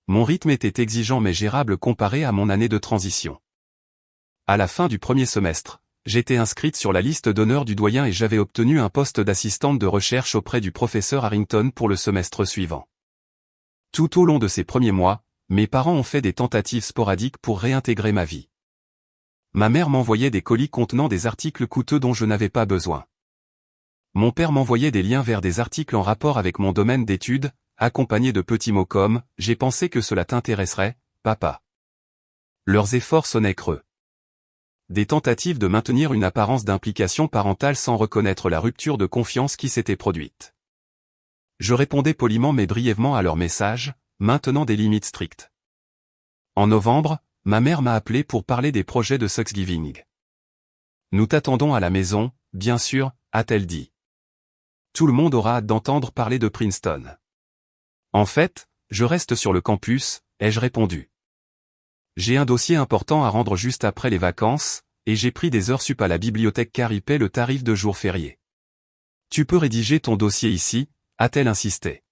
Mon rythme était exigeant mais gérable comparé à mon année de transition. À la fin du premier semestre, j'étais inscrite sur la liste d'honneur du doyen et j'avais obtenu un poste d'assistante de recherche auprès du professeur Harrington pour le semestre suivant. Tout au long de ces premiers mois, mes parents ont fait des tentatives sporadiques pour réintégrer ma vie. Ma mère m'envoyait des colis contenant des articles coûteux dont je n'avais pas besoin. Mon père m'envoyait des liens vers des articles en rapport avec mon domaine d'études, accompagnés de petits mots comme « J'ai pensé que cela t'intéresserait, papa ». Leurs efforts sonnaient creux. Des tentatives de maintenir une apparence d'implication parentale sans reconnaître la rupture de confiance qui s'était produite. Je répondais poliment mais brièvement à leurs messages, maintenant des limites strictes. En novembre, ma mère m'a appelé pour parler des projets de Thanksgiving. Nous t'attendons à la maison, bien sûr, a-t-elle dit. Tout le monde aura hâte d'entendre parler de Princeton. En fait, je reste sur le campus, ai-je répondu. J'ai un dossier important à rendre juste après les vacances, et j'ai pris des heures sup à la bibliothèque car il paie le tarif de jour férié. Tu peux rédiger ton dossier ici, a-t-elle insisté.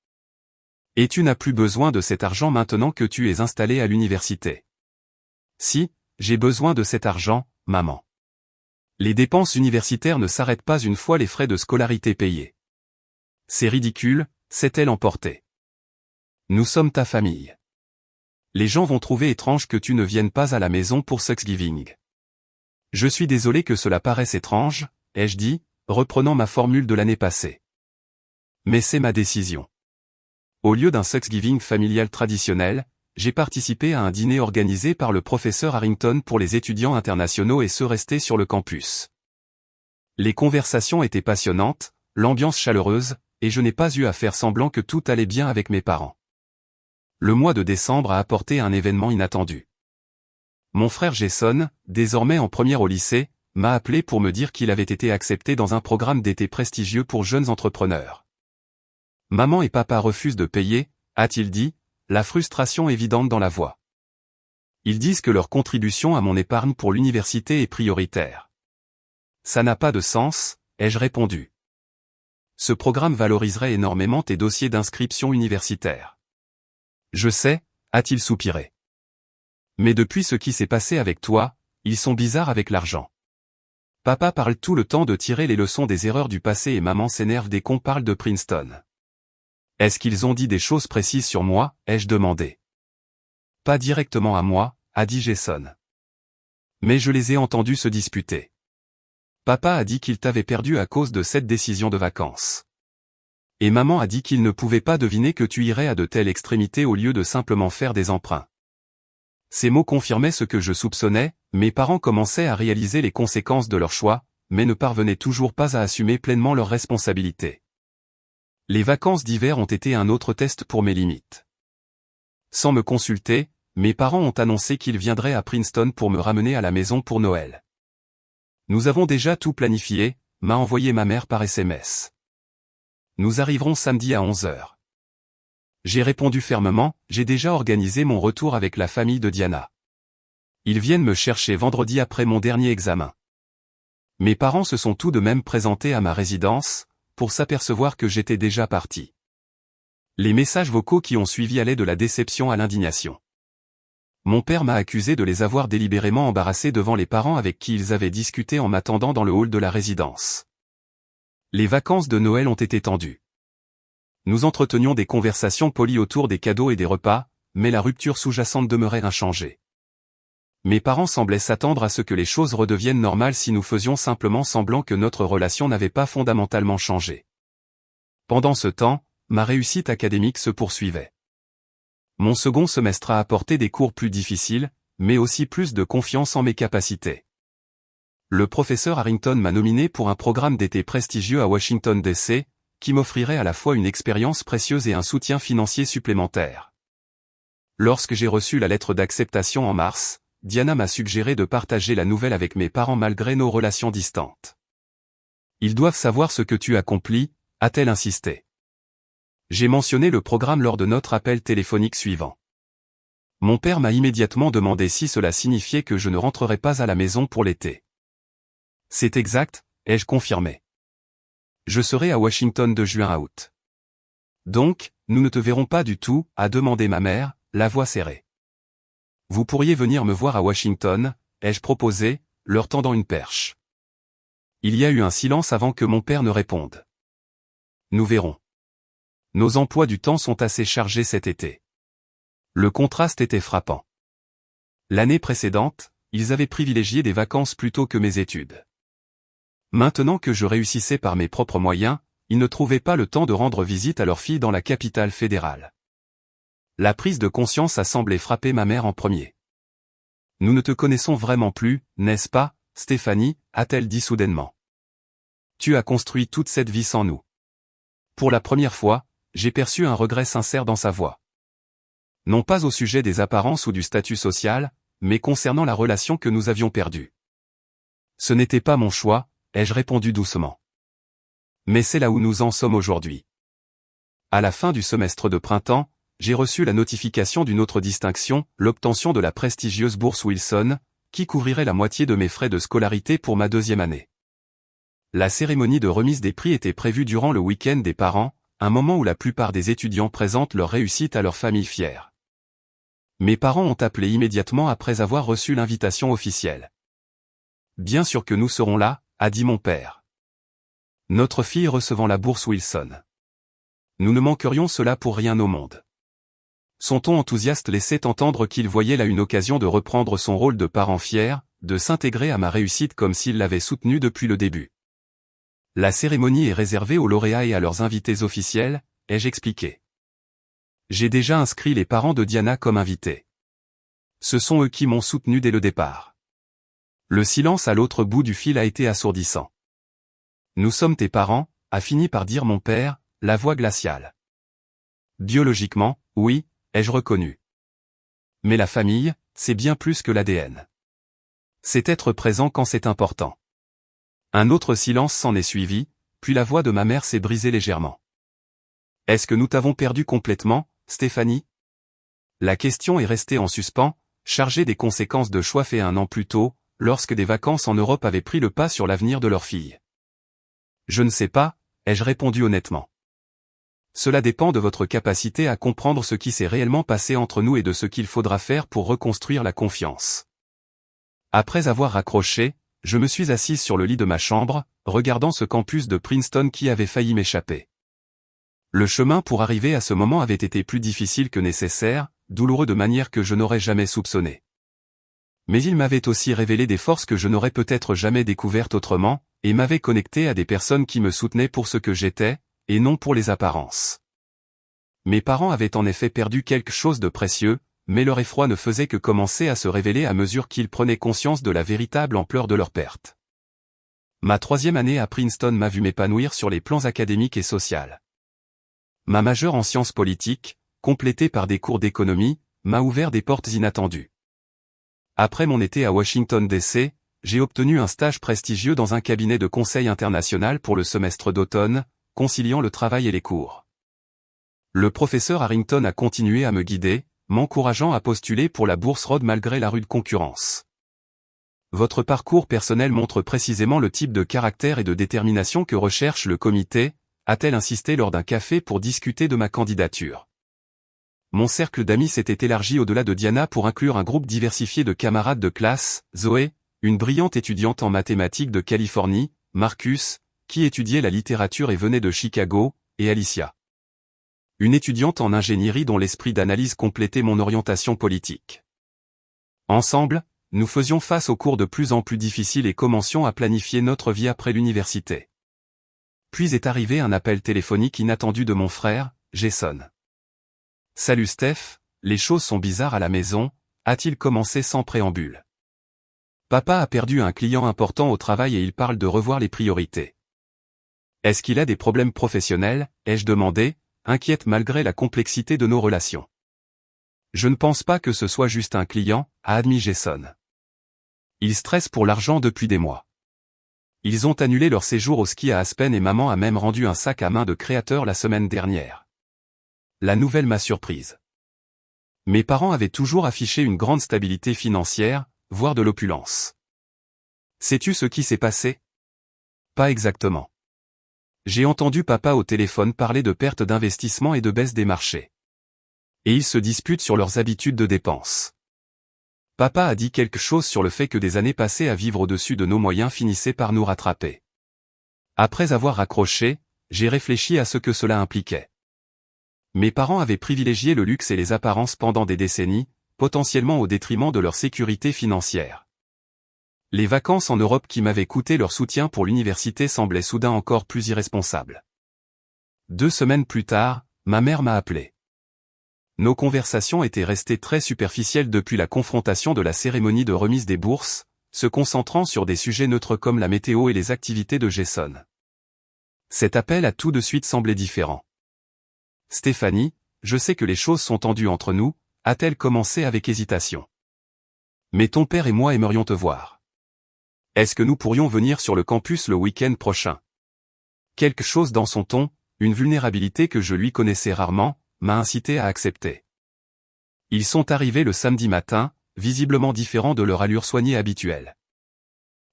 Et tu n'as plus besoin de cet argent maintenant que tu es installé à l'université. Si, j'ai besoin de cet argent, maman. Les dépenses universitaires ne s'arrêtent pas une fois les frais de scolarité payés. C'est ridicule, s'est-elle emportée. Nous sommes ta famille. Les gens vont trouver étrange que tu ne viennes pas à la maison pour Thanksgiving. Je suis désolé que cela paraisse étrange, ai-je dit, reprenant ma formule de l'année passée. Mais c'est ma décision. Au lieu d'un Thanksgiving familial traditionnel, j'ai participé à un dîner organisé par le professeur Harrington pour les étudiants internationaux et ceux restés sur le campus. Les conversations étaient passionnantes, l'ambiance chaleureuse, et je n'ai pas eu à faire semblant que tout allait bien avec mes parents. Le mois de décembre a apporté un événement inattendu. Mon frère Jason, désormais en première au lycée, m'a appelé pour me dire qu'il avait été accepté dans un programme d'été prestigieux pour jeunes entrepreneurs. Maman et papa refusent de payer, a-t-il dit, la frustration évidente dans la voix. Ils disent que leur contribution à mon épargne pour l'université est prioritaire. Ça n'a pas de sens, ai-je répondu. Ce programme valoriserait énormément tes dossiers d'inscription universitaire. Je sais, a-t-il soupiré. Mais depuis ce qui s'est passé avec toi, ils sont bizarres avec l'argent. Papa parle tout le temps de tirer les leçons des erreurs du passé et maman s'énerve dès qu'on parle de Princeton. Est-ce qu'ils ont dit des choses précises sur moi, ai-je demandé. Pas directement à moi, a dit Jason. Mais je les ai entendus se disputer. Papa a dit qu'il t'avait perdu à cause de cette décision de vacances. Et maman a dit qu'il ne pouvait pas deviner que tu irais à de telles extrémités au lieu de simplement faire des emprunts. Ces mots confirmaient ce que je soupçonnais, mes parents commençaient à réaliser les conséquences de leur choix, mais ne parvenaient toujours pas à assumer pleinement leurs responsabilités. Les vacances d'hiver ont été un autre test pour mes limites. Sans me consulter, mes parents ont annoncé qu'ils viendraient à Princeton pour me ramener à la maison pour Noël. Nous avons déjà tout planifié, m'a envoyé ma mère par SMS. Nous arriverons samedi à 11h. J'ai répondu fermement, j'ai déjà organisé mon retour avec la famille de Diana. Ils viennent me chercher vendredi après mon dernier examen. Mes parents se sont tout de même présentés à ma résidence, pour s'apercevoir que j'étais déjà parti. Les messages vocaux qui ont suivi allaient de la déception à l'indignation. Mon père m'a accusé de les avoir délibérément embarrassés devant les parents avec qui ils avaient discuté en m'attendant dans le hall de la résidence. Les vacances de Noël ont été tendues. Nous entretenions des conversations polies autour des cadeaux et des repas, mais la rupture sous-jacente demeurait inchangée. Mes parents semblaient s'attendre à ce que les choses redeviennent normales si nous faisions simplement semblant que notre relation n'avait pas fondamentalement changé. Pendant ce temps, ma réussite académique se poursuivait. Mon second semestre a apporté des cours plus difficiles, mais aussi plus de confiance en mes capacités. Le professeur Harrington m'a nominé pour un programme d'été prestigieux à Washington DC, qui m'offrirait à la fois une expérience précieuse et un soutien financier supplémentaire. Lorsque j'ai reçu la lettre d'acceptation en mars, Diana m'a suggéré de partager la nouvelle avec mes parents malgré nos relations distantes. Ils doivent savoir ce que tu accomplis, a-t-elle insisté. J'ai mentionné le programme lors de notre appel téléphonique suivant. Mon père m'a immédiatement demandé si cela signifiait que je ne rentrerais pas à la maison pour l'été. C'est exact, ai-je confirmé. Je serai à Washington de juin à août. Donc, nous ne te verrons pas du tout, a demandé ma mère, la voix serrée. Vous pourriez venir me voir à Washington, ai-je proposé, leur tendant une perche. Il y a eu un silence avant que mon père ne réponde. Nous verrons. Nos emplois du temps sont assez chargés cet été. Le contraste était frappant. L'année précédente, ils avaient privilégié des vacances plutôt que mes études. Maintenant que je réussissais par mes propres moyens, ils ne trouvaient pas le temps de rendre visite à leur fille dans la capitale fédérale. La prise de conscience a semblé frapper ma mère en premier. Nous ne te connaissons vraiment plus, n'est-ce pas, Stéphanie, a-t-elle dit soudainement. Tu as construit toute cette vie sans nous. Pour la première fois, j'ai perçu un regret sincère dans sa voix. Non pas au sujet des apparences ou du statut social, mais concernant la relation que nous avions perdue. Ce n'était pas mon choix, ai-je répondu doucement. Mais c'est là où nous en sommes aujourd'hui. À la fin du semestre de printemps, j'ai reçu la notification d'une autre distinction, l'obtention de la prestigieuse bourse Wilson, qui couvrirait la moitié de mes frais de scolarité pour ma deuxième année. La cérémonie de remise des prix était prévue durant le week-end des parents, un moment où la plupart des étudiants présentent leur réussite à leur famille fière. Mes parents ont appelé immédiatement après avoir reçu l'invitation officielle. Bien sûr que nous serons là, a dit mon père. Notre fille recevant la bourse Wilson. Nous ne manquerions cela pour rien au monde. Son ton enthousiaste laissait entendre qu'il voyait là une occasion de reprendre son rôle de parent fier, de s'intégrer à ma réussite comme s'il l'avait soutenue depuis le début. La cérémonie est réservée aux lauréats et à leurs invités officiels, ai-je expliqué. J'ai déjà inscrit les parents de Diana comme invités. Ce sont eux qui m'ont soutenu dès le départ. Le silence à l'autre bout du fil a été assourdissant. Nous sommes tes parents, a fini par dire mon père, la voix glaciale. Biologiquement, oui, ai-je reconnu. Mais la famille, c'est bien plus que l'ADN. C'est être présent quand c'est important. Un autre silence s'en est suivi, puis la voix de ma mère s'est brisée légèrement. Est-ce que nous t'avons perdu complètement, Stéphanie? La question est restée en suspens, chargée des conséquences de choix faits un an plus tôt, lorsque des vacances en Europe avaient pris le pas sur l'avenir de leur fille. Je ne sais pas, ai-je répondu honnêtement. Cela dépend de votre capacité à comprendre ce qui s'est réellement passé entre nous et de ce qu'il faudra faire pour reconstruire la confiance. Après avoir raccroché, je me suis assise sur le lit de ma chambre, regardant ce campus de Princeton qui avait failli m'échapper. Le chemin pour arriver à ce moment avait été plus difficile que nécessaire, douloureux de manière que je n'aurais jamais soupçonné. Mais il m'avait aussi révélé des forces que je n'aurais peut-être jamais découvertes autrement, et m'avait connecté à des personnes qui me soutenaient pour ce que j'étais, et non pour les apparences. Mes parents avaient en effet perdu quelque chose de précieux, mais leur effroi ne faisait que commencer à se révéler à mesure qu'ils prenaient conscience de la véritable ampleur de leur perte. Ma troisième année à Princeton m'a vu m'épanouir sur les plans académiques et sociaux. Ma majeure en sciences politiques, complétée par des cours d'économie, m'a ouvert des portes inattendues. Après mon été à Washington DC, j'ai obtenu un stage prestigieux dans un cabinet de conseil international pour le semestre d'automne, conciliant le travail et les cours. Le professeur Harrington a continué à me guider, m'encourageant à postuler pour la bourse Rhodes malgré la rude concurrence. Votre parcours personnel montre précisément le type de caractère et de détermination que recherche le comité, a-t-elle insisté lors d'un café pour discuter de ma candidature. Mon cercle d'amis s'était élargi au-delà de Diana pour inclure un groupe diversifié de camarades de classe, Zoé, une brillante étudiante en mathématiques de Californie, Marcus, qui étudiait la littérature et venait de Chicago, et Alicia. Une étudiante en ingénierie dont l'esprit d'analyse complétait mon orientation politique. Ensemble, nous faisions face aux cours de plus en plus difficiles et commencions à planifier notre vie après l'université. Puis est arrivé un appel téléphonique inattendu de mon frère, Jason. « Salut Steph, les choses sont bizarres à la maison », a-t-il commencé sans préambule. « Papa a perdu un client important au travail et il parle de revoir les priorités. Est-ce qu'il a des problèmes professionnels, ai-je demandé, inquiète malgré la complexité de nos relations. Je ne pense pas que ce soit juste un client, a admis Jason. Il stresse pour l'argent depuis des mois. Ils ont annulé leur séjour au ski à Aspen et maman a même rendu un sac à main de créateur la semaine dernière. La nouvelle m'a surprise. Mes parents avaient toujours affiché une grande stabilité financière, voire de l'opulence. Sais-tu ce qui s'est passé? Pas exactement. J'ai entendu papa au téléphone parler de perte d'investissement et de baisse des marchés. Et ils se disputent sur leurs habitudes de dépenses. Papa a dit quelque chose sur le fait que des années passées à vivre au-dessus de nos moyens finissaient par nous rattraper. Après avoir raccroché, j'ai réfléchi à ce que cela impliquait. Mes parents avaient privilégié le luxe et les apparences pendant des décennies, potentiellement au détriment de leur sécurité financière. Les vacances en Europe qui m'avaient coûté leur soutien pour l'université semblaient soudain encore plus irresponsables. 2 semaines plus tard, ma mère m'a appelé. Nos conversations étaient restées très superficielles depuis la confrontation de la cérémonie de remise des bourses, se concentrant sur des sujets neutres comme la météo et les activités de Jason. Cet appel a tout de suite semblé différent. Stéphanie, je sais que les choses sont tendues entre nous, a-t-elle commencé avec hésitation. Mais ton père et moi aimerions te voir. Est-ce que nous pourrions venir sur le campus le week-end prochain? Quelque chose dans son ton, une vulnérabilité que je lui connaissais rarement, m'a incité à accepter. Ils sont arrivés le samedi matin, visiblement différents de leur allure soignée habituelle.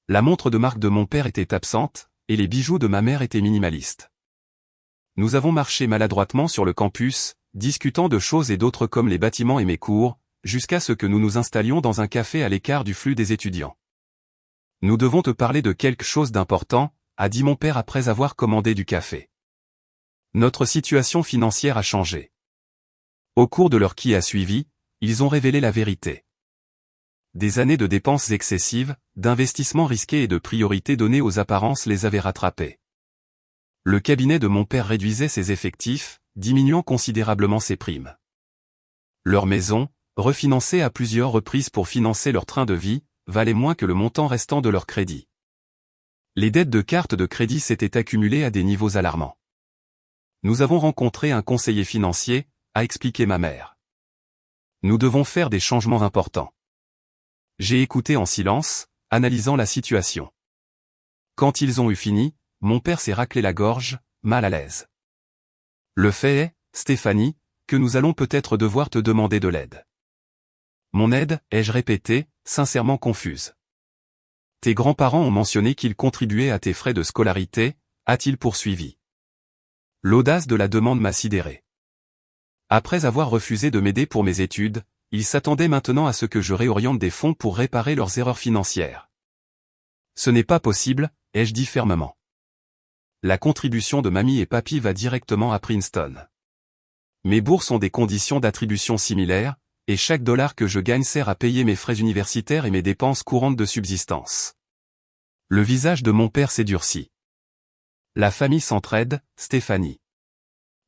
La montre de marque de mon père était absente, et les bijoux de ma mère étaient minimalistes. Nous avons marché maladroitement sur le campus, discutant de choses et d'autres comme les bâtiments et mes cours, jusqu'à ce que nous nous installions dans un café à l'écart du flux des étudiants. Nous devons te parler de quelque chose d'important, a dit mon père après avoir commandé du café. Notre situation financière a changé. Au cours de l'heure qui a suivi, ils ont révélé la vérité. Des années de dépenses excessives, d'investissements risqués et de priorités données aux apparences les avaient rattrapés. Le cabinet de mon père réduisait ses effectifs, diminuant considérablement ses primes. Leur maison, refinancée à plusieurs reprises pour financer leur train de vie, valait moins que le montant restant de leur crédit. Les dettes de cartes de crédit s'étaient accumulées à des niveaux alarmants. Nous avons rencontré un conseiller financier, a expliqué ma mère. Nous devons faire des changements importants. J'ai écouté en silence, analysant la situation. Quand ils ont eu fini, mon père s'est raclé la gorge, mal à l'aise. Le fait est, Stéphanie, que nous allons peut-être devoir te demander de l'aide. Mon aide, ai-je répété, sincèrement confuse. Tes grands-parents ont mentionné qu'ils contribuaient à tes frais de scolarité, a-t-il poursuivi. L'audace de la demande m'a sidéré. Après avoir refusé de m'aider pour mes études, ils s'attendaient maintenant à ce que je réoriente des fonds pour réparer leurs erreurs financières. Ce n'est pas possible, ai-je dit fermement. La contribution de mamie et papy va directement à Princeton. Mes bourses ont des conditions d'attribution similaires, et chaque dollar que je gagne sert à payer mes frais universitaires et mes dépenses courantes de subsistance. Le visage de mon père s'est durci. La famille s'entraide, Stéphanie.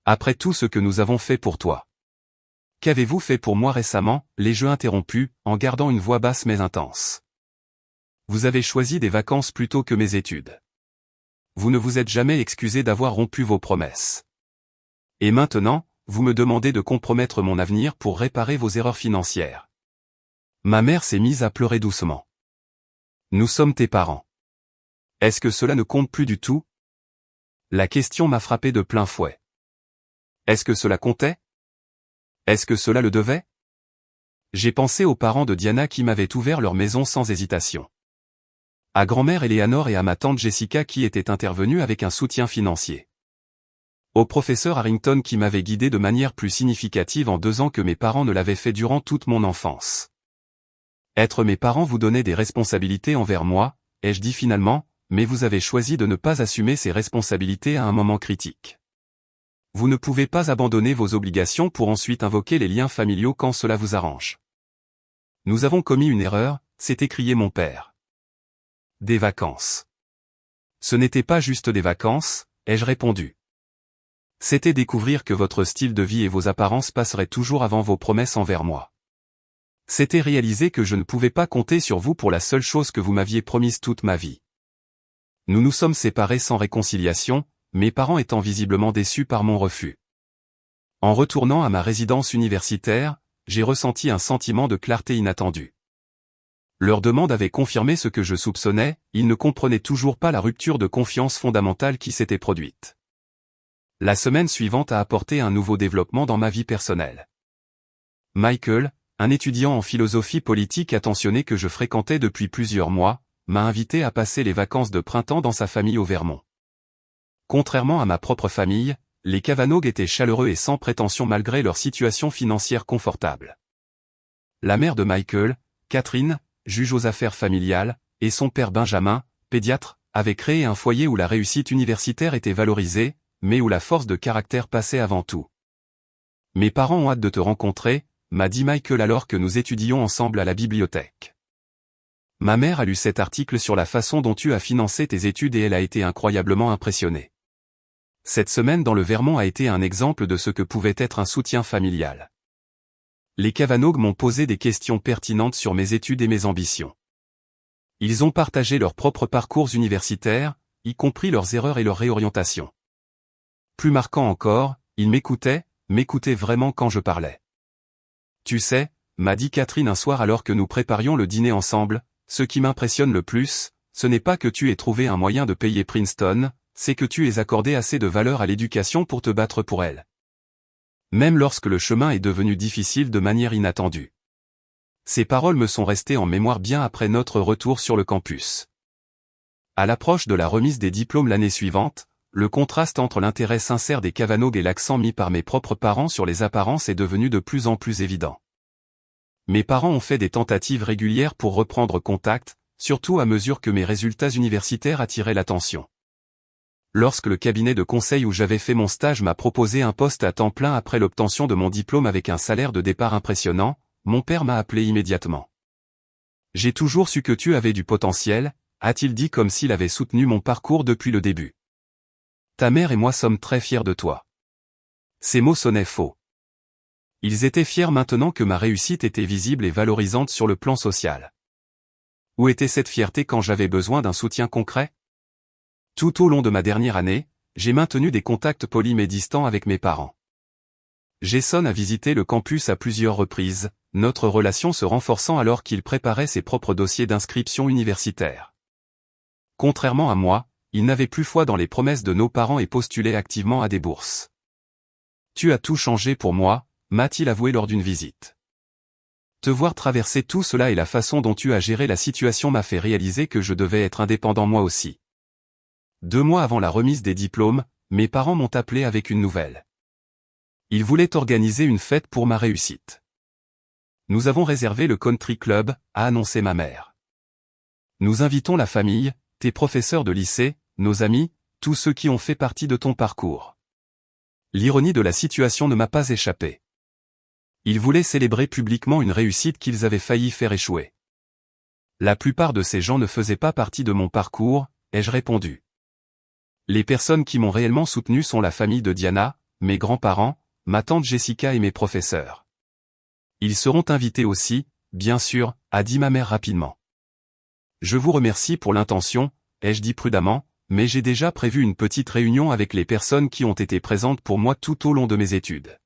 Après tout ce que nous avons fait pour toi. Qu'avez-vous fait pour moi récemment, l'ai-je interrompu, en gardant une voix basse mais intense. Vous avez choisi des vacances plutôt que mes études. Vous ne vous êtes jamais excusé d'avoir rompu vos promesses. Et maintenant, vous me demandez de compromettre mon avenir pour réparer vos erreurs financières. Ma mère s'est mise à pleurer doucement. Nous sommes tes parents. Est-ce que cela ne compte plus du tout? La question m'a frappé de plein fouet. Est-ce que cela comptait? Est-ce que cela le devait? J'ai pensé aux parents de Diana qui m'avaient ouvert leur maison sans hésitation. À grand-mère Eleanor et à ma tante Jessica qui étaient intervenues avec un soutien financier. Au professeur Harrington qui m'avait guidé de manière plus significative en 2 ans que mes parents ne l'avaient fait durant toute mon enfance. Être mes parents vous donnait des responsabilités envers moi, ai-je dit finalement, mais vous avez choisi de ne pas assumer ces responsabilités à un moment critique. Vous ne pouvez pas abandonner vos obligations pour ensuite invoquer les liens familiaux quand cela vous arrange. Nous avons commis une erreur, s'est écrié mon père. Des vacances. Ce n'était pas juste des vacances, ai-je répondu. C'était découvrir que votre style de vie et vos apparences passeraient toujours avant vos promesses envers moi. C'était réaliser que je ne pouvais pas compter sur vous pour la seule chose que vous m'aviez promise toute ma vie. Nous nous sommes séparés sans réconciliation, mes parents étant visiblement déçus par mon refus. En retournant à ma résidence universitaire, j'ai ressenti un sentiment de clarté inattendue. Leur demande avait confirmé ce que je soupçonnais, ils ne comprenaient toujours pas la rupture de confiance fondamentale qui s'était produite. La semaine suivante a apporté un nouveau développement dans ma vie personnelle. Michael, un étudiant en philosophie politique attentionné que je fréquentais depuis plusieurs mois, m'a invité à passer les vacances de printemps dans sa famille au Vermont. Contrairement à ma propre famille, les Cavanaugh étaient chaleureux et sans prétention malgré leur situation financière confortable. La mère de Michael, Catherine, juge aux affaires familiales, et son père Benjamin, pédiatre, avaient créé un foyer où la réussite universitaire était valorisée, mais où la force de caractère passait avant tout. Mes parents ont hâte de te rencontrer, m'a dit Michael alors que nous étudions ensemble à la bibliothèque. Ma mère a lu cet article sur la façon dont tu as financé tes études et elle a été incroyablement impressionnée. Cette semaine dans le Vermont a été un exemple de ce que pouvait être un soutien familial. Les Cavanaugh m'ont posé des questions pertinentes sur mes études et mes ambitions. Ils ont partagé leurs propres parcours universitaires, y compris leurs erreurs et leurs réorientations. Plus marquant encore, ils m'écoutaient vraiment quand je parlais. Tu sais, m'a dit Catherine un soir alors que nous préparions le dîner ensemble, ce qui m'impressionne le plus, ce n'est pas que tu aies trouvé un moyen de payer Princeton, c'est que tu aies accordé assez de valeur à l'éducation pour te battre pour elle. Même lorsque le chemin est devenu difficile de manière inattendue. Ces paroles me sont restées en mémoire bien après notre retour sur le campus. À l'approche de la remise des diplômes l'année suivante, le contraste entre l'intérêt sincère des Cavanaugh et l'accent mis par mes propres parents sur les apparences est devenu de plus en plus évident. Mes parents ont fait des tentatives régulières pour reprendre contact, surtout à mesure que mes résultats universitaires attiraient l'attention. Lorsque le cabinet de conseil où j'avais fait mon stage m'a proposé un poste à temps plein après l'obtention de mon diplôme avec un salaire de départ impressionnant, mon père m'a appelé immédiatement. J'ai toujours su que tu avais du potentiel, a-t-il dit comme s'il avait soutenu mon parcours depuis le début. Ta mère et moi sommes très fiers de toi. Ces mots sonnaient faux. Ils étaient fiers maintenant que ma réussite était visible et valorisante sur le plan social. Où était cette fierté quand j'avais besoin d'un soutien concret ? Tout au long de ma dernière année, j'ai maintenu des contacts polis mais distants avec mes parents. Jason a visité le campus à plusieurs reprises, notre relation se renforçant alors qu'il préparait ses propres dossiers d'inscription universitaire. Contrairement à moi, il n'avait plus foi dans les promesses de nos parents et postulait activement à des bourses. Tu as tout changé pour moi, m'a-t-il avoué lors d'une visite. Te voir traverser tout cela et la façon dont tu as géré la situation m'a fait réaliser que je devais être indépendant moi aussi. 2 mois avant la remise des diplômes, mes parents m'ont appelé avec une nouvelle. Ils voulaient organiser une fête pour ma réussite. Nous avons réservé le country club, a annoncé ma mère. Nous invitons la famille, tes professeurs de lycée, nos amis, tous ceux qui ont fait partie de ton parcours. L'ironie de la situation ne m'a pas échappé. Ils voulaient célébrer publiquement une réussite qu'ils avaient failli faire échouer. La plupart de ces gens ne faisaient pas partie de mon parcours, ai-je répondu. Les personnes qui m'ont réellement soutenu sont la famille de Diana, mes grands-parents, ma tante Jessica et mes professeurs. Ils seront invités aussi, bien sûr, a dit ma mère rapidement. Je vous remercie pour l'intention, ai-je dit prudemment, mais j'ai déjà prévu une petite réunion avec les personnes qui ont été présentes pour moi tout au long de mes études.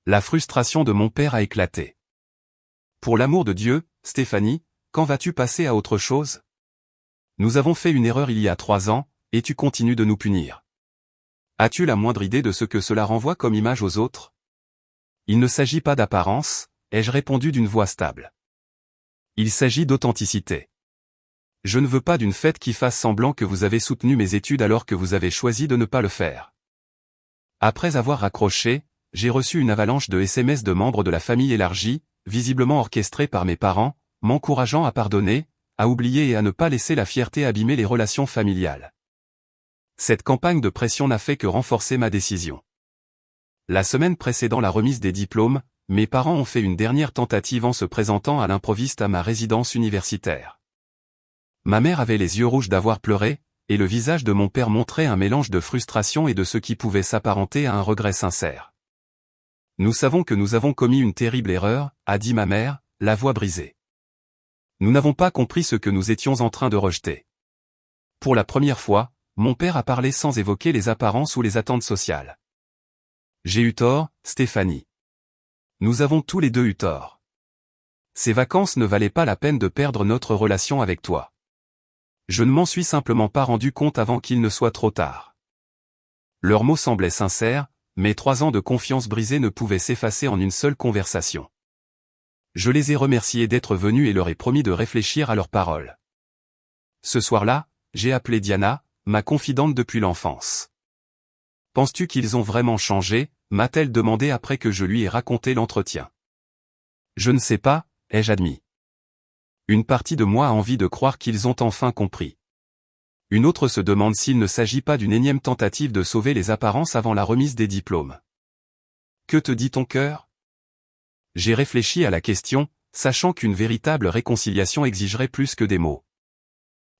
La frustration de mon père a éclaté. Pour l'amour de Dieu, Stéphanie, quand vas-tu passer à autre chose ? Nous avons fait une erreur il y a 3 ans, et tu continues de nous punir. As-tu la moindre idée de ce que cela renvoie comme image aux autres ? Il ne s'agit pas d'apparence, ai-je répondu d'une voix stable. Il s'agit d'authenticité. Je ne veux pas d'une fête qui fasse semblant que vous avez soutenu mes études alors que vous avez choisi de ne pas le faire. Après avoir raccroché, j'ai reçu une avalanche de SMS de membres de la famille élargie, visiblement orchestrés par mes parents, m'encourageant à pardonner, à oublier et à ne pas laisser la fierté abîmer les relations familiales. Cette campagne de pression n'a fait que renforcer ma décision. La semaine précédant la remise des diplômes, mes parents ont fait une dernière tentative en se présentant à l'improviste à ma résidence universitaire. Ma mère avait les yeux rouges d'avoir pleuré, et le visage de mon père montrait un mélange de frustration et de ce qui pouvait s'apparenter à un regret sincère. Nous savons que nous avons commis une terrible erreur, a dit ma mère, la voix brisée. Nous n'avons pas compris ce que nous étions en train de rejeter. Pour la première fois, mon père a parlé sans évoquer les apparences ou les attentes sociales. J'ai eu tort, Stéphanie. Nous avons tous les deux eu tort. Ces vacances ne valaient pas la peine de perdre notre relation avec toi. Je ne m'en suis simplement pas rendu compte avant qu'il ne soit trop tard. Leurs mots semblaient sincères, mais 3 ans de confiance brisée ne pouvaient s'effacer en une seule conversation. Je les ai remerciés d'être venus et leur ai promis de réfléchir à leurs paroles. Ce soir-là, j'ai appelé Diana, ma confidente depuis l'enfance. « Penses-tu qu'ils ont vraiment changé ?» m'a-t-elle demandé après que je lui ai raconté l'entretien. « Je ne sais pas », ai-je admis. Une partie de moi a envie de croire qu'ils ont enfin compris. Une autre se demande s'il ne s'agit pas d'une énième tentative de sauver les apparences avant la remise des diplômes. Que te dit ton cœur ? J'ai réfléchi à la question, sachant qu'une véritable réconciliation exigerait plus que des mots.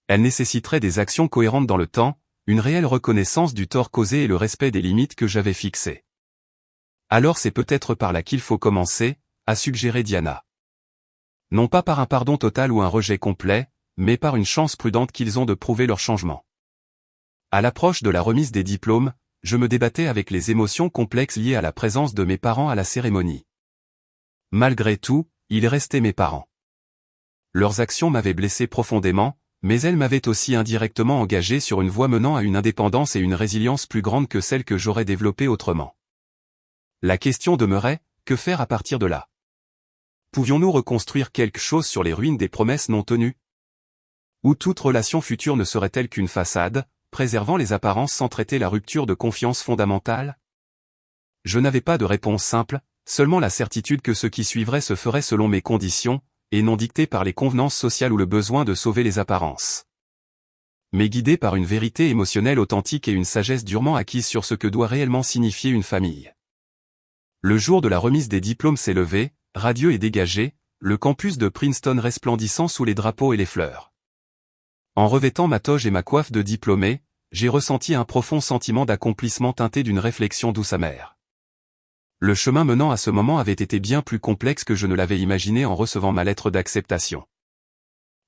Elle nécessiterait des actions cohérentes dans le temps, une réelle reconnaissance du tort causé et le respect des limites que j'avais fixées. Alors c'est peut-être par là qu'il faut commencer, a suggéré Diana. Non pas par un pardon total ou un rejet complet, mais par une chance prudente qu'ils ont de prouver leur changement. À l'approche de la remise des diplômes, je me débattais avec les émotions complexes liées à la présence de mes parents à la cérémonie. Malgré tout, ils restaient mes parents. Leurs actions m'avaient blessé profondément, mais elles m'avaient aussi indirectement engagé sur une voie menant à une indépendance et une résilience plus grande que celle que j'aurais développée autrement. La question demeurait, que faire à partir de là ? Pouvions-nous reconstruire quelque chose sur les ruines des promesses non tenues ? Ou toute relation future ne serait-elle qu'une façade, préservant les apparences sans traiter la rupture de confiance fondamentale ? Je n'avais pas de réponse simple, seulement la certitude que ce qui suivrait se ferait selon mes conditions, et non dicté par les convenances sociales ou le besoin de sauver les apparences. Mais guidé par une vérité émotionnelle authentique et une sagesse durement acquise sur ce que doit réellement signifier une famille. Le jour de la remise des diplômes s'est levé, radieux et dégagé, le campus de Princeton resplendissant sous les drapeaux et les fleurs. En revêtant ma toge et ma coiffe de diplômé, j'ai ressenti un profond sentiment d'accomplissement teinté d'une réflexion douce amère. Le chemin menant à ce moment avait été bien plus complexe que je ne l'avais imaginé en recevant ma lettre d'acceptation.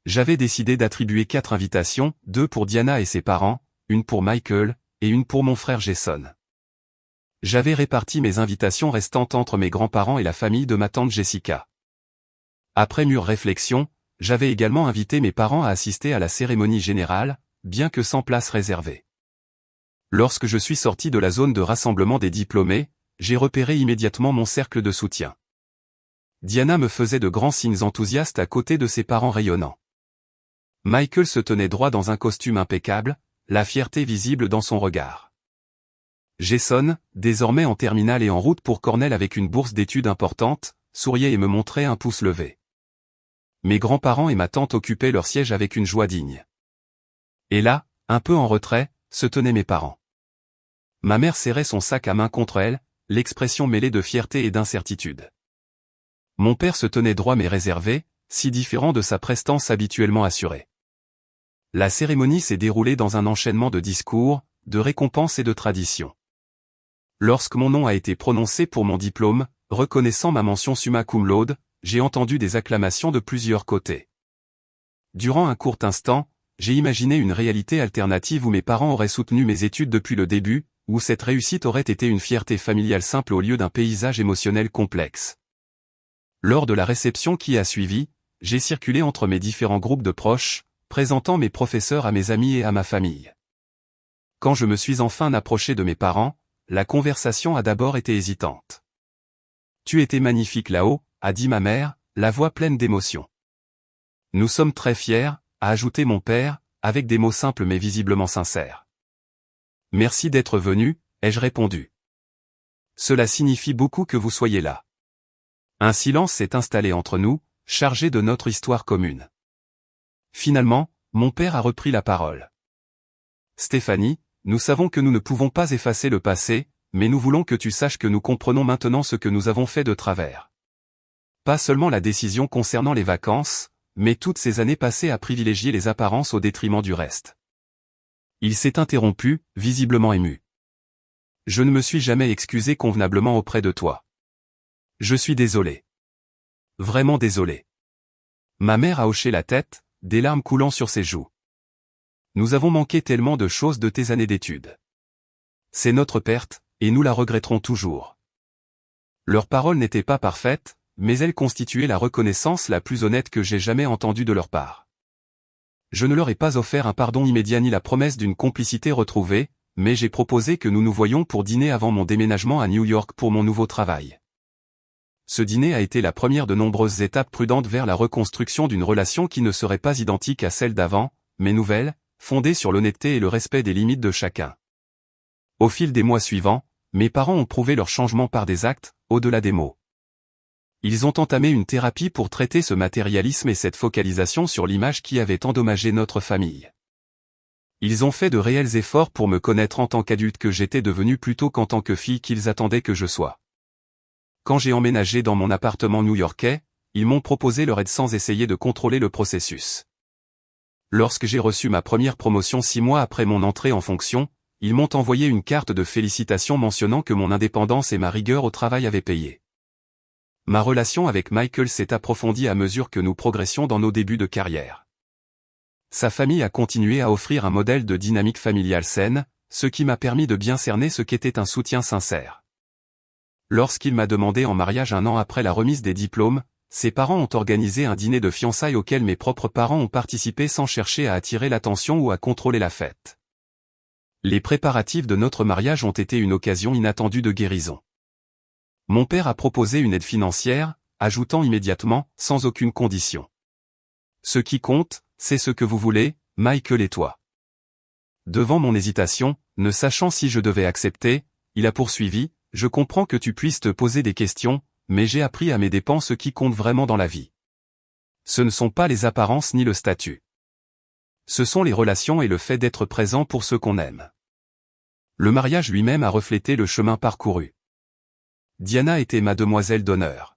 J'avais décidé d'attribuer 4 invitations, 2 pour Diana et ses parents, une pour Michael, et une pour mon frère Jason. J'avais réparti mes invitations restantes entre mes grands-parents et la famille de ma tante Jessica. Après mûre réflexion, j'avais également invité mes parents à assister à la cérémonie générale, bien que sans place réservée. Lorsque je suis sorti de la zone de rassemblement des diplômés, j'ai repéré immédiatement mon cercle de soutien. Diana me faisait de grands signes enthousiastes à côté de ses parents rayonnants. Michael se tenait droit dans un costume impeccable, la fierté visible dans son regard. Jason, désormais en terminale et en route pour Cornell avec une bourse d'études importante, souriait et me montrait un pouce levé. Mes grands-parents et ma tante occupaient leur siège avec une joie digne. Et là, un peu en retrait, se tenaient mes parents. Ma mère serrait son sac à main contre elle, l'expression mêlée de fierté et d'incertitude. Mon père se tenait droit mais réservé, si différent de sa prestance habituellement assurée. La cérémonie s'est déroulée dans un enchaînement de discours, de récompenses et de traditions. Lorsque mon nom a été prononcé pour mon diplôme, reconnaissant ma mention summa cum laude, j'ai entendu des acclamations de plusieurs côtés. Durant un court instant, j'ai imaginé une réalité alternative où mes parents auraient soutenu mes études depuis le début, où cette réussite aurait été une fierté familiale simple au lieu d'un paysage émotionnel complexe. Lors de la réception qui a suivi, j'ai circulé entre mes différents groupes de proches, présentant mes professeurs à mes amis et à ma famille. Quand je me suis enfin approché de mes parents, la conversation a d'abord été hésitante. « Tu étais magnifique là-haut », a dit ma mère, la voix pleine d'émotion. « Nous sommes très fiers », a ajouté mon père, avec des mots simples mais visiblement sincères. « Merci d'être venu », ai-je répondu. « Cela signifie beaucoup que vous soyez là. » Un silence s'est installé entre nous, chargé de notre histoire commune. Finalement, mon père a repris la parole. « Stéphanie, nous savons que nous ne pouvons pas effacer le passé, mais nous voulons que tu saches que nous comprenons maintenant ce que nous avons fait de travers. Pas seulement la décision concernant les vacances, mais toutes ces années passées à privilégier les apparences au détriment du reste. » Il s'est interrompu, visiblement ému. « Je ne me suis jamais excusé convenablement auprès de toi. Je suis désolé. Vraiment désolé. Ma mère a hoché la tête, des larmes coulant sur ses joues. Nous avons manqué tellement de choses de tes années d'études. C'est notre perte, et nous la regretterons toujours. Leurs paroles n'étaient pas parfaites, mais elles constituaient la reconnaissance la plus honnête que j'ai jamais entendue de leur part. Je ne leur ai pas offert un pardon immédiat ni la promesse d'une complicité retrouvée, mais j'ai proposé que nous nous voyions pour dîner avant mon déménagement à New York pour mon nouveau travail. Ce dîner a été la première de nombreuses étapes prudentes vers la reconstruction d'une relation qui ne serait pas identique à celle d'avant, mais nouvelle, fondée sur l'honnêteté et le respect des limites de chacun. Au fil des mois suivants, mes parents ont prouvé leur changement par des actes, au-delà des mots. Ils ont entamé une thérapie pour traiter ce matérialisme et cette focalisation sur l'image qui avait endommagé notre famille. Ils ont fait de réels efforts pour me connaître en tant qu'adulte que j'étais devenu plutôt qu'en tant que fille qu'ils attendaient que je sois. Quand j'ai emménagé dans mon appartement new-yorkais, ils m'ont proposé leur aide sans essayer de contrôler le processus. Lorsque j'ai reçu ma première promotion 6 mois après mon entrée en fonction, ils m'ont envoyé une carte de félicitations mentionnant que mon indépendance et ma rigueur au travail avaient payé. Ma relation avec Michael s'est approfondie à mesure que nous progressions dans nos débuts de carrière. Sa famille a continué à offrir un modèle de dynamique familiale saine, ce qui m'a permis de bien cerner ce qu'était un soutien sincère. Lorsqu'il m'a demandé en mariage 1 an après la remise des diplômes, ses parents ont organisé un dîner de fiançailles auquel mes propres parents ont participé sans chercher à attirer l'attention ou à contrôler la fête. Les préparatifs de notre mariage ont été une occasion inattendue de guérison. Mon père a proposé une aide financière, ajoutant immédiatement, sans aucune condition. Ce qui compte, c'est ce que vous voulez, Michael et toi. Devant mon hésitation, ne sachant si je devais accepter, il a poursuivi, je comprends que tu puisses te poser des questions, mais j'ai appris à mes dépens ce qui compte vraiment dans la vie. Ce ne sont pas les apparences ni le statut. Ce sont les relations et le fait d'être présent pour ceux qu'on aime. Le mariage lui-même a reflété le chemin parcouru. Diana était ma demoiselle d'honneur.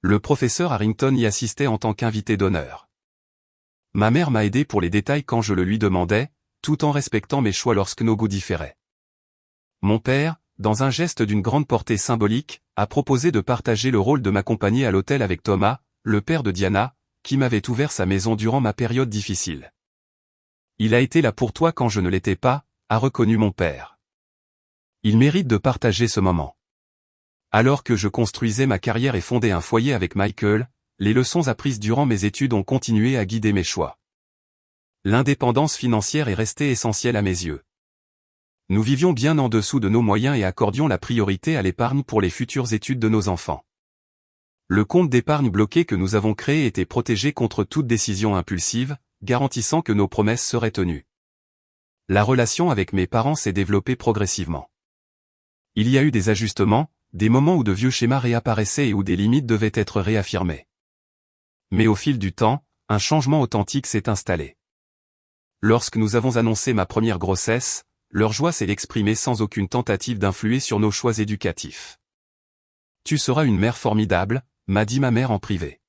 Le professeur Harrington y assistait en tant qu'invité d'honneur. Ma mère m'a aidé pour les détails quand je le lui demandais, tout en respectant mes choix lorsque nos goûts différaient. Mon père, dans un geste d'une grande portée symbolique, a proposé de partager le rôle de m'accompagner à l'hôtel avec Thomas, le père de Diana, qui m'avait ouvert sa maison durant ma période difficile. Il a été là pour toi quand je ne l'étais pas, a reconnu mon père. Il mérite de partager ce moment. Alors que je construisais ma carrière et fondais un foyer avec Michael, les leçons apprises durant mes études ont continué à guider mes choix. L'indépendance financière est restée essentielle à mes yeux. Nous vivions bien en dessous de nos moyens et accordions la priorité à l'épargne pour les futures études de nos enfants. Le compte d'épargne bloqué que nous avons créé était protégé contre toute décision impulsive, garantissant que nos promesses seraient tenues. La relation avec mes parents s'est développée progressivement. Il y a eu des ajustements, des moments où de vieux schémas réapparaissaient et où des limites devaient être réaffirmées. Mais au fil du temps, un changement authentique s'est installé. Lorsque nous avons annoncé ma première grossesse, leur joie s'est exprimée sans aucune tentative d'influer sur nos choix éducatifs. Tu seras une mère formidable, m'a dit ma mère en privé.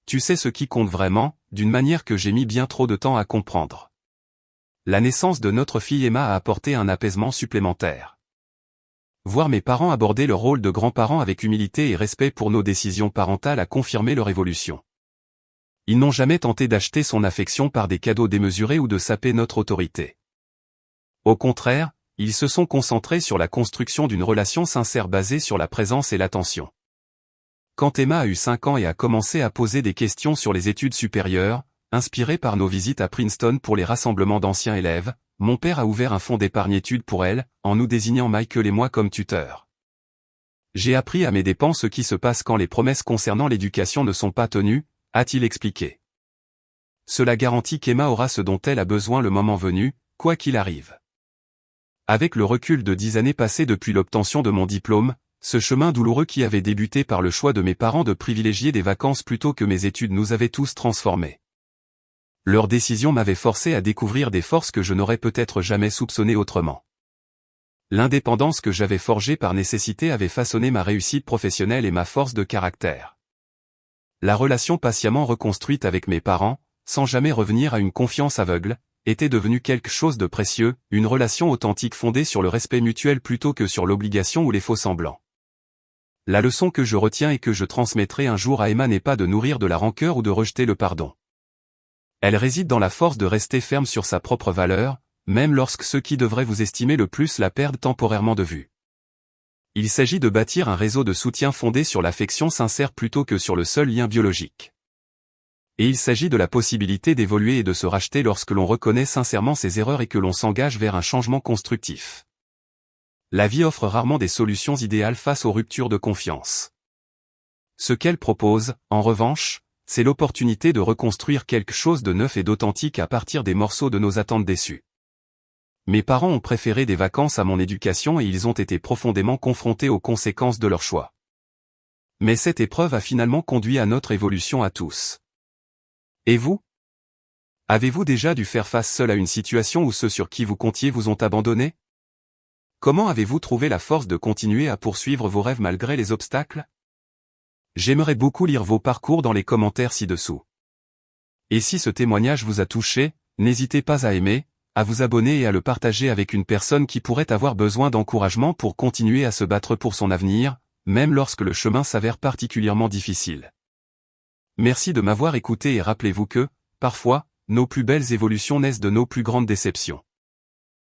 Tu sais ce qui compte vraiment, d'une manière que j'ai mis bien trop de temps à comprendre. La naissance de notre fille Emma a apporté un apaisement supplémentaire. Voir mes parents aborder leur rôle de grands-parents avec humilité et respect pour nos décisions parentales a confirmé leur évolution. Ils n'ont jamais tenté d'acheter son affection par des cadeaux démesurés ou de saper notre autorité. Au contraire, ils se sont concentrés sur la construction d'une relation sincère basée sur la présence et l'attention. Quand Emma a eu 5 ans et a commencé à poser des questions sur les études supérieures, inspirée par nos visites à Princeton pour les rassemblements d'anciens élèves, mon père a ouvert un fonds d'épargne études pour elle, en nous désignant Michael et moi comme tuteurs. J'ai appris à mes dépens ce qui se passe quand les promesses concernant l'éducation ne sont pas tenues, a-t-il expliqué. Cela garantit qu'Emma aura ce dont elle a besoin le moment venu, quoi qu'il arrive. Avec le recul de 10 années passées depuis l'obtention de mon diplôme, ce chemin douloureux qui avait débuté par le choix de mes parents de privilégier des vacances plutôt que mes études nous avait tous transformés. Leur décision m'avait forcé à découvrir des forces que je n'aurais peut-être jamais soupçonnées autrement. L'indépendance que j'avais forgée par nécessité avait façonné ma réussite professionnelle et ma force de caractère. La relation patiemment reconstruite avec mes parents, sans jamais revenir à une confiance aveugle, était devenue quelque chose de précieux, une relation authentique fondée sur le respect mutuel plutôt que sur l'obligation ou les faux semblants. La leçon que je retiens et que je transmettrai un jour à Emma n'est pas de nourrir de la rancœur ou de rejeter le pardon. Elle réside dans la force de rester ferme sur sa propre valeur, même lorsque ceux qui devraient vous estimer le plus la perdent temporairement de vue. Il s'agit de bâtir un réseau de soutien fondé sur l'affection sincère plutôt que sur le seul lien biologique. Et il s'agit de la possibilité d'évoluer et de se racheter lorsque l'on reconnaît sincèrement ses erreurs et que l'on s'engage vers un changement constructif. La vie offre rarement des solutions idéales face aux ruptures de confiance. Ce qu'elle propose, en revanche, c'est l'opportunité de reconstruire quelque chose de neuf et d'authentique à partir des morceaux de nos attentes déçues. Mes parents ont préféré des vacances à mon éducation et ils ont été profondément confrontés aux conséquences de leur choix. Mais cette épreuve a finalement conduit à notre évolution à tous. Et vous? Avez-vous déjà dû faire face seul à une situation où ceux sur qui vous comptiez vous ont abandonné? Comment avez-vous trouvé la force de continuer à poursuivre vos rêves malgré les obstacles? J'aimerais beaucoup lire vos parcours dans les commentaires ci-dessous. Et si ce témoignage vous a touché, n'hésitez pas à aimer, à vous abonner et à le partager avec une personne qui pourrait avoir besoin d'encouragement pour continuer à se battre pour son avenir, même lorsque le chemin s'avère particulièrement difficile. Merci de m'avoir écouté et rappelez-vous que, parfois, nos plus belles évolutions naissent de nos plus grandes déceptions.